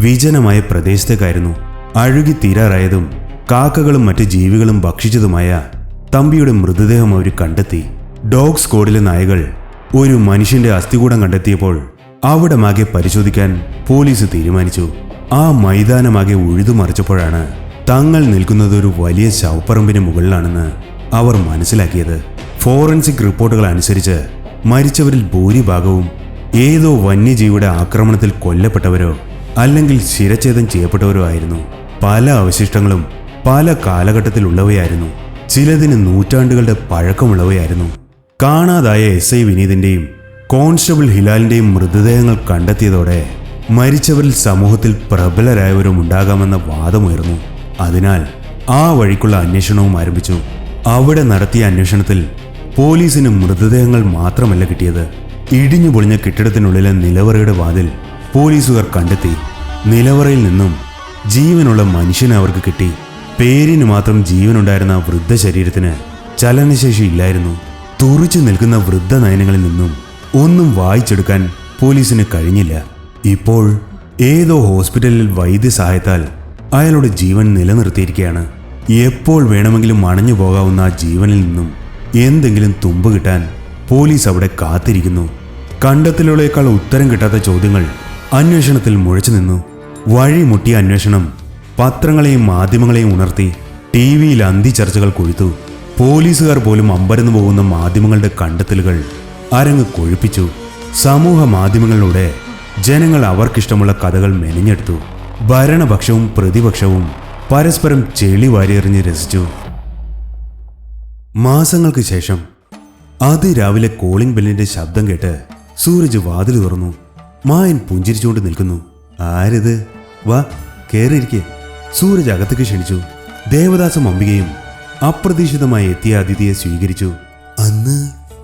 വിജനമായ പ്രദേശത്തേക്കായിരുന്നു. അഴുകി തീരാറായതും കാക്കകളും മറ്റ് ജീവികളും ഭക്ഷിച്ചതുമായ തമ്പിയുടെ മൃതദേഹം അവർ കണ്ടെത്തി. ഡോഗ് സ്ക്വാഡിലെ നായകൾ ഒരു മനുഷ്യന്റെ അസ്ഥികൂടം കണ്ടെത്തിയപ്പോൾ അവിടമാകെ പരിശോധിക്കാൻ പോലീസ് തീരുമാനിച്ചു. ആ മൈതാനമാകെ ഉഴുതുമറിച്ചപ്പോഴാണ് തങ്ങൾ നിൽക്കുന്നത് ഒരു വലിയ ശവപ്പറമ്പിന് മുകളിലാണെന്ന് അവർ മനസ്സിലാക്കിയത്. ഫോറൻസിക് റിപ്പോർട്ടുകൾ അനുസരിച്ച് മരിച്ചവരിൽ ഭൂരിഭാഗവും ഏതോ വന്യജീവിയുടെ ആക്രമണത്തിൽ കൊല്ലപ്പെട്ടവരോ അല്ലെങ്കിൽ ശിരച്ഛേദം ചെയ്യപ്പെട്ടവരോ ആയിരുന്നു. പല അവശിഷ്ടങ്ങളും പല കാലഘട്ടത്തിലുള്ളവയായിരുന്നു. ചിലതിന് നൂറ്റാണ്ടുകളുടെ പഴക്കമുള്ളവയായിരുന്നു. കാണാതായ SI വിനീതിന്റെയും കോൺസ്റ്റബിൾ ഹിലാലിന്റെയും മൃതദേഹങ്ങൾ കണ്ടെത്തിയതോടെ മരിച്ചവരിൽ സമൂഹത്തിൽ പ്രബലരായവരും ഉണ്ടാകാമെന്ന വാദമുയർന്നു. അതിനാൽ ആ വഴിക്കുള്ള അന്വേഷണവും ആരംഭിച്ചു. അവിടെ നടത്തിയ അന്വേഷണത്തിൽ പോലീസിന് മൃതദേഹങ്ങൾ മാത്രമല്ല കിട്ടിയത്. ഇടിഞ്ഞു പൊളിഞ്ഞ കെട്ടിടത്തിനുള്ളിലെ നിലവറയുടെ വാതിൽ പോലീസുകാർ കണ്ടെത്തി. നിലവറയിൽ നിന്നും ജീവനുള്ള മനുഷ്യനെ അവർക്ക് കിട്ടി. പേരിന് മാത്രം ജീവനുണ്ടായിരുന്ന ആ വൃദ്ധ ശരീരത്തിന് ചലനശേഷി ഇല്ലായിരുന്നു. തുറിച്ചു നിൽക്കുന്ന വൃദ്ധ നയനങ്ങളിൽ നിന്നും ഒന്നും വായിച്ചെടുക്കാൻ പോലീസിന് കഴിഞ്ഞില്ല. ഇപ്പോൾ ഏതോ ഹോസ്പിറ്റലിൽ വൈദ്യസഹായത്താൽ അയാളുടെ ജീവൻ നിലനിർത്തിയിരിക്കുകയാണ്. എപ്പോൾ വേണമെങ്കിലും അണഞ്ഞു പോകാവുന്ന ആ ജീവനിൽ നിന്നും എന്തെങ്കിലും തുമ്പ് കിട്ടാൻ പോലീസ് അവിടെ കാത്തിരിക്കുന്നു. കണ്ടെത്തലുകളേക്കാൾ ഉത്തരം കിട്ടാത്ത ചോദ്യങ്ങൾ അന്വേഷണത്തിൽ മുഴച്ചു നിന്നു. വഴിമുട്ടിയ അന്വേഷണം പത്രങ്ങളെയും മാധ്യമങ്ങളെയും ഉണർത്തി. TV-യിൽ അന്തിച്ചർച്ചകൾ കൊഴുത്തു. പോലീസുകാർ പോലും അമ്പരന്നു പോകുന്ന മാധ്യമങ്ങളുടെ കണ്ടെത്തലുകൾ അരങ്ങ് കൊഴുപ്പിച്ചു. സമൂഹ മാധ്യമങ്ങളിലൂടെ ജനങ്ങൾ അവർക്കിഷ്ടമുള്ള കഥകൾ മെനഞ്ഞെടുത്തു. ഭരണപക്ഷവും പ്രതിപക്ഷവും പരസ്പരം ചെളി വാരിയെറിഞ്ഞ് രസിച്ചു. മാസങ്ങൾക്ക് ശേഷം അതിരാവിലെ കോളിംഗ് ബെല്ലിന്റെ ശബ്ദം കേട്ട് സൂരജ് വാതിൽ തുറന്നു. മായൻ പുഞ്ചിരിച്ചുകൊണ്ട് നിൽക്കുന്നു. ആരിത്? വാ, കേറിയിരിക്കെ. സൂരജ് അകത്തേക്ക് ക്ഷണിച്ചു. ദേവദാസും അംബികയും അപ്രതീക്ഷിതമായി എത്തിയ അതിഥിയെ സ്വീകരിച്ചു. അന്ന്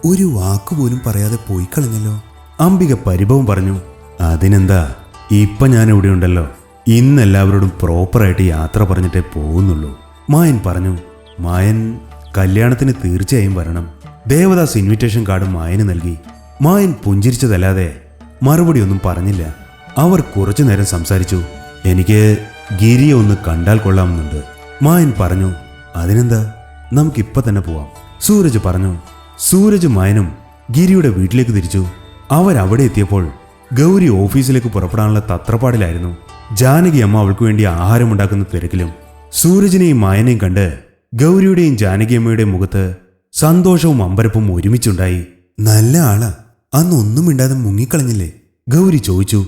ഒരു വാക്കുപോലും പറയാതെ പോയി കളഞ്ഞല്ലോ. അംബിക പരിഭവം പറഞ്ഞു. അതിനെന്താ, ഇപ്പൊ ഞാൻ ഇവിടെ ഉണ്ടല്ലോ. ഇന്ന് എല്ലാവരോടും പ്രോപ്പറായിട്ട് യാത്ര പറഞ്ഞിട്ടേ പോകുന്നുള്ളൂ. മായൻ പറഞ്ഞു. മായൻ കല്യാണത്തിന് തീർച്ചയായും വരണം. ദേവദാസ് ഇൻവിറ്റേഷൻ കാർഡ് മായന് നൽകി. മായൻ പുഞ്ചിരിച്ചതല്ലാതെ മറുപടി ഒന്നും പറഞ്ഞില്ല. അവർ കുറച്ചു നേരം സംസാരിച്ചു. എനിക്ക് ഗിരിയെ ഒന്ന് കണ്ടാൽ കൊള്ളാമെന്നുണ്ട്, മായൻ പറഞ്ഞു. അതിനെന്താ, നമുക്കിപ്പൊ തന്നെ പോവാം, സൂരജ് പറഞ്ഞു. സൂരജ് മായനും ഗിരിയുടെ വീട്ടിലേക്ക് തിരിച്ചു. അവരവിടെ എത്തിയപ്പോൾ ഗൗരി ഓഫീസിലേക്ക് പുറപ്പെടാനുള്ള തത്രപ്പാടിലായിരുന്നു. ജാനകി അമ്മ അവൾക്ക് വേണ്ടി ആഹാരമുണ്ടാക്കുന്ന തിരക്കിലും. സൂരജിനെയും മായനെയും കണ്ട് ഗൗരിയുടെയും ജാനകിയമ്മയുടെയും മുഖത്ത് സന്തോഷവും അമ്പരപ്പും ഒരുമിച്ചുണ്ടായി. നല്ല ആളാ, അന്നൊന്നും മിണ്ടാതെ മുങ്ങിക്കളഞ്ഞില്ലേ? ഗൗരി ചോദിച്ചു.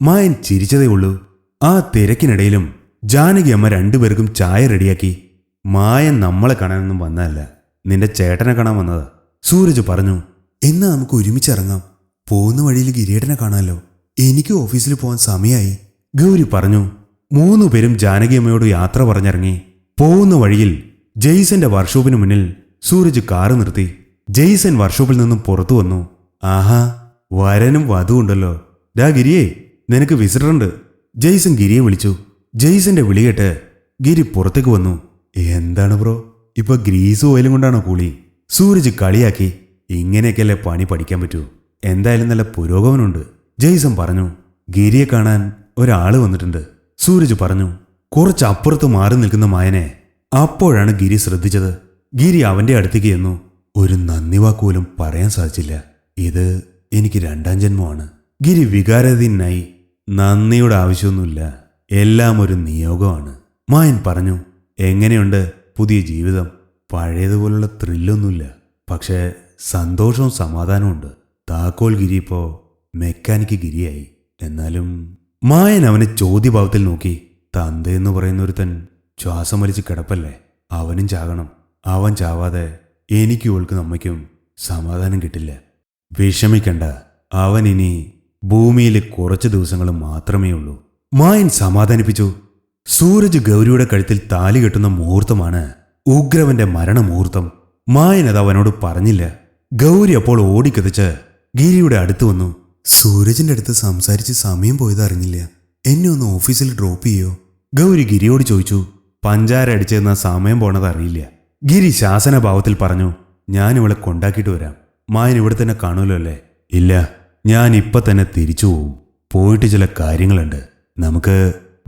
മായൻ ചിരിച്ചതേ ഉള്ളൂ. ആ തിരക്കിനിടയിലും ജാനകിയമ്മ രണ്ടുപേർക്കും ചായ റെഡിയാക്കി. മായൻ നമ്മളെ കാണാനൊന്നും വന്നതല്ല, നിന്റെ ചേട്ടനെ കാണാൻ വന്നതാ, സൂരജ് പറഞ്ഞു. എന്നാ നമുക്ക് ഒരുമിച്ചിറങ്ങാം, പോകുന്ന വഴിയിൽ ഗിരിയേട്ടനെ കാണാമല്ലോ. എനിക്ക് ഓഫീസിൽ പോകാൻ സമയമായി, ഗൗരി പറഞ്ഞു. 3 പേരും ജാനകിയമ്മയോട് യാത്ര പറഞ്ഞിറങ്ങി. പോകുന്ന വഴിയിൽ ജെയ്സന്റെ വർക്ക്ഷോപ്പിന് മുന്നിൽ സൂരജ് കാറ് നിർത്തി. ജെയ്സൻ വർക്ക്ഷോപ്പിൽ നിന്നും പുറത്തു വന്നു. ആഹാ, വരനും വധുവുണ്ടല്ലോ. ഡാ ഗിരിയേ, നിനക്ക് വിസിറ്ററുണ്ട്. ജെയ്സൻ ഗിരിയെ വിളിച്ചു. ജെയ്സന്റെ വിളി കേട്ട് ഗിരി പുറത്തേക്ക് വന്നു. എന്താണ് ബ്രോ, ഇപ്പൊ ഗ്രീസ് ഓയിലും കൊണ്ടാണോ കൂളി? സൂരജ് കളിയാക്കി. ഇങ്ങനെയൊക്കെയല്ലേ പണി പഠിക്കാൻ പറ്റൂ. എന്തായാലും നല്ല പുരോഗമനമുണ്ട്, ജെയ്സൺ പറഞ്ഞു. ഗിരിയെ കാണാൻ ഒരാള് വന്നിട്ടുണ്ട്, സൂരജ് പറഞ്ഞു. കുറച്ചപ്പുറത്ത് മാറി നിൽക്കുന്ന മായനെ അപ്പോഴാണ് ഗിരി ശ്രദ്ധിച്ചത്. ഗിരി അവന്റെ അടുത്തേക്ക് ചെന്നു. ഒരു നന്ദി വാക്കുപോലും പറയാൻ സാധിച്ചില്ല. ഇത് എനിക്ക് 2ാം ജന്മമാണ്. ഗിരി വികാരധീനായി. നന്ദിയുടെ ആവശ്യമൊന്നുമില്ല, എല്ലാം ഒരു നിയോഗമാണ്, മായൻ പറഞ്ഞു. എങ്ങനെയുണ്ട് പുതിയ ജീവിതം? പഴയതുപോലുള്ള ത്രില്ലൊന്നുമില്ല, പക്ഷേ സന്തോഷവും സമാധാനവും ഉണ്ട്. താക്കോൽ ഗിരി ഇപ്പോ മെക്കാനിക്ക് ഗിരിയായി. എന്നാലും മായൻ അവനെ ചോദ്യഭാവത്തിൽ നോക്കി. തന്തയെന്ന് പറയുന്ന ഒരുത്തൻ ശ്വാസം വലിച്ച് കിടപ്പല്ലേ, അവനും ചാകണം. അവൻ ചാവാതെ എനിക്കും ഓൾക്കും അമ്മയ്ക്കും സമാധാനം കിട്ടില്ല. വിഷമിക്കണ്ട, അവൻ ഇനി ഭൂമിയിൽ കുറച്ച് ദിവസങ്ങൾ മാത്രമേ ഉള്ളൂ, മായൻ സമാധാനിപ്പിച്ചു. സൂരജ് ഗൗരിയുടെ കഴുത്തിൽ താലി കെട്ടുന്ന മുഹൂർത്തമാണ് ഉഗ്രവന്റെ മരണമുഹൂർത്തം. മായൻ അത് അവനോട് പറഞ്ഞില്ല. ഗൗരി അപ്പോൾ ഓടിക്കതിച്ച് ഗിരിയുടെ അടുത്ത് വന്നു. സൂരജിന്റെ അടുത്ത് സംസാരിച്ച് സമയം പോയത് അറിഞ്ഞില്ല. എന്നെ ഒന്ന് ഓഫീസിൽ ഡ്രോപ്പ് ചെയ്യോ? ഗൗരി ഗിരിയോട് ചോദിച്ചു. പഞ്ചാര അടിച്ചെന്ന സമയം പോണത് അറിയില്ല, ഗിരി ശാസനഭാവത്തിൽ പറഞ്ഞു. ഞാൻ ഇവളെ കൊണ്ടാക്കിയിട്ട് വരാം. മായൻ ഇവിടെ തന്നെ കാണുമല്ലോ അല്ലേ? ഇല്ല, ഞാൻ ഇപ്പൊ തന്നെ തിരിച്ചു പോവും. പോയിട്ട് ചില കാര്യങ്ങളുണ്ട്, നമുക്ക്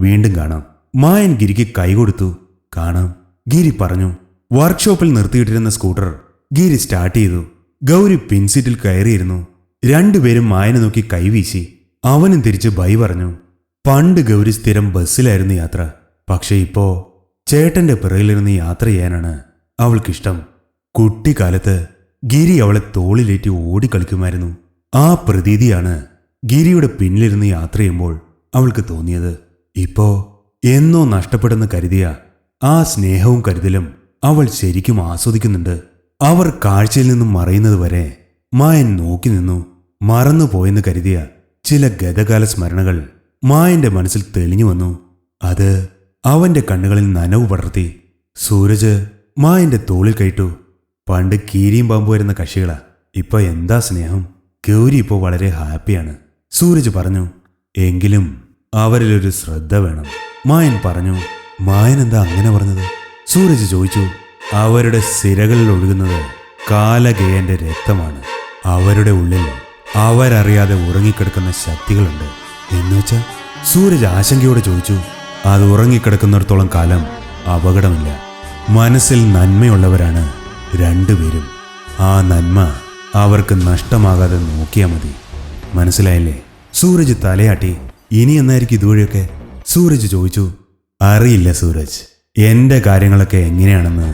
വീണ്ടും കാണാം. മായൻ ഗിരിക്ക് കൈ കൊടുത്തു. കാണാം, ഗിരി പറഞ്ഞു. വർക്ക്ഷോപ്പിൽ നിർത്തിയിട്ടിരുന്ന സ്കൂട്ടർ ഗിരി സ്റ്റാർട്ട് ചെയ്തു. ഗൗരി പിൻസീറ്റിൽ കയറിയിരുന്നു. രണ്ടുപേരും മായനെ നോക്കി കൈവീശി. അവനും തിരിച്ച് ബൈ പറഞ്ഞു. പണ്ട് ഗൗരി സ്ഥിരം ബസ്സിലായിരുന്നു യാത്ര. പക്ഷെ ഇപ്പോ ചേട്ടന്റെ പിറകിലിരുന്ന് യാത്ര ചെയ്യാനാണ് അവൾക്കിഷ്ടം. കുട്ടിക്കാലത്ത് ഗിരി അവളെ തോളിലേറ്റി ഓടിക്കളിക്കുമായിരുന്നു. ആ പ്രതീതിയാണ് ഗിരിയുടെ പിന്നിലിരുന്ന് യാത്ര ചെയ്യുമ്പോൾ അവൾക്ക് തോന്നിയത്. ഇപ്പോ എന്നോ നഷ്ടപ്പെടുന്ന കരുതിയ ആ സ്നേഹവും കരുതലും അവൾ ശരിക്കും ആസ്വദിക്കുന്നുണ്ട്. അവർ കാഴ്ചയിൽ നിന്നും മറയുന്നത് വരെ മായൻ നോക്കി നിന്നു. മറന്നുപോയെന്ന് കരുതിയ ചില ഗതകാല സ്മരണകൾ മായന്റെ മനസ്സിൽ തെളിഞ്ഞു വന്നു. അത് അവന്റെ കണ്ണുകളിൽ നനവ് പടർത്തി. സൂരജ് മായന്റെ തോളിൽ കയറ്റു. പണ്ട് കീരിയും പാമ്പുമായിരുന്ന കക്ഷികളാ. ഇപ്പൊ എന്താ സ്നേഹം. ഗൗരി ഇപ്പോൾ വളരെ ഹാപ്പിയാണ്, സൂരജ് പറഞ്ഞു. എങ്കിലും അവരിലൊരു ശ്രദ്ധ വേണം, മായൻ പറഞ്ഞു. മായൻ എന്താ അങ്ങനെ പറഞ്ഞത്? സൂരജ് ചോദിച്ചു. അവരുടെ സിരകളിൽ ഒഴുകുന്നത് കാലഗേയന്റെ രക്തമാണ്. അവരുടെ ഉള്ളിൽ അവരറിയാതെ ഉറങ്ങിക്കിടക്കുന്ന ശക്തികളുണ്ട്. എന്നുവെച്ചാൽ? സൂരജ് ആശങ്കയോടെ ചോദിച്ചു. അത് ഉറങ്ങിക്കിടക്കുന്നിടത്തോളം കാലം അപകടമില്ല. മനസ്സിൽ നന്മയുള്ളവരാണ് രണ്ടുപേരും. ആ നന്മ അവർക്ക് നഷ്ടമാകാതെ നോക്കിയാൽ മതി. മനസ്സിലായില്ലേ? സൂരജ് തലയാട്ടി. ഇനി എന്നായിരിക്കും ഇതുവഴിയൊക്കെ? സൂരജ് ചോദിച്ചു. അറിയില്ല സൂരജ്, എന്റെ കാര്യങ്ങളൊക്കെ എങ്ങനെയാണെന്ന്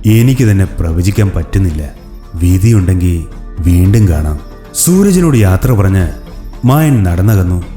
എനിക്ക് തന്നെ പ്രവചിക്കാൻ പറ്റുന്നില്ല. വിധിയുണ്ടെങ്കിൽ വീണ്ടും കാണാം. സൂരജിനോട് യാത്ര പറഞ്ഞ് മായൻ നടന്നകന്നു.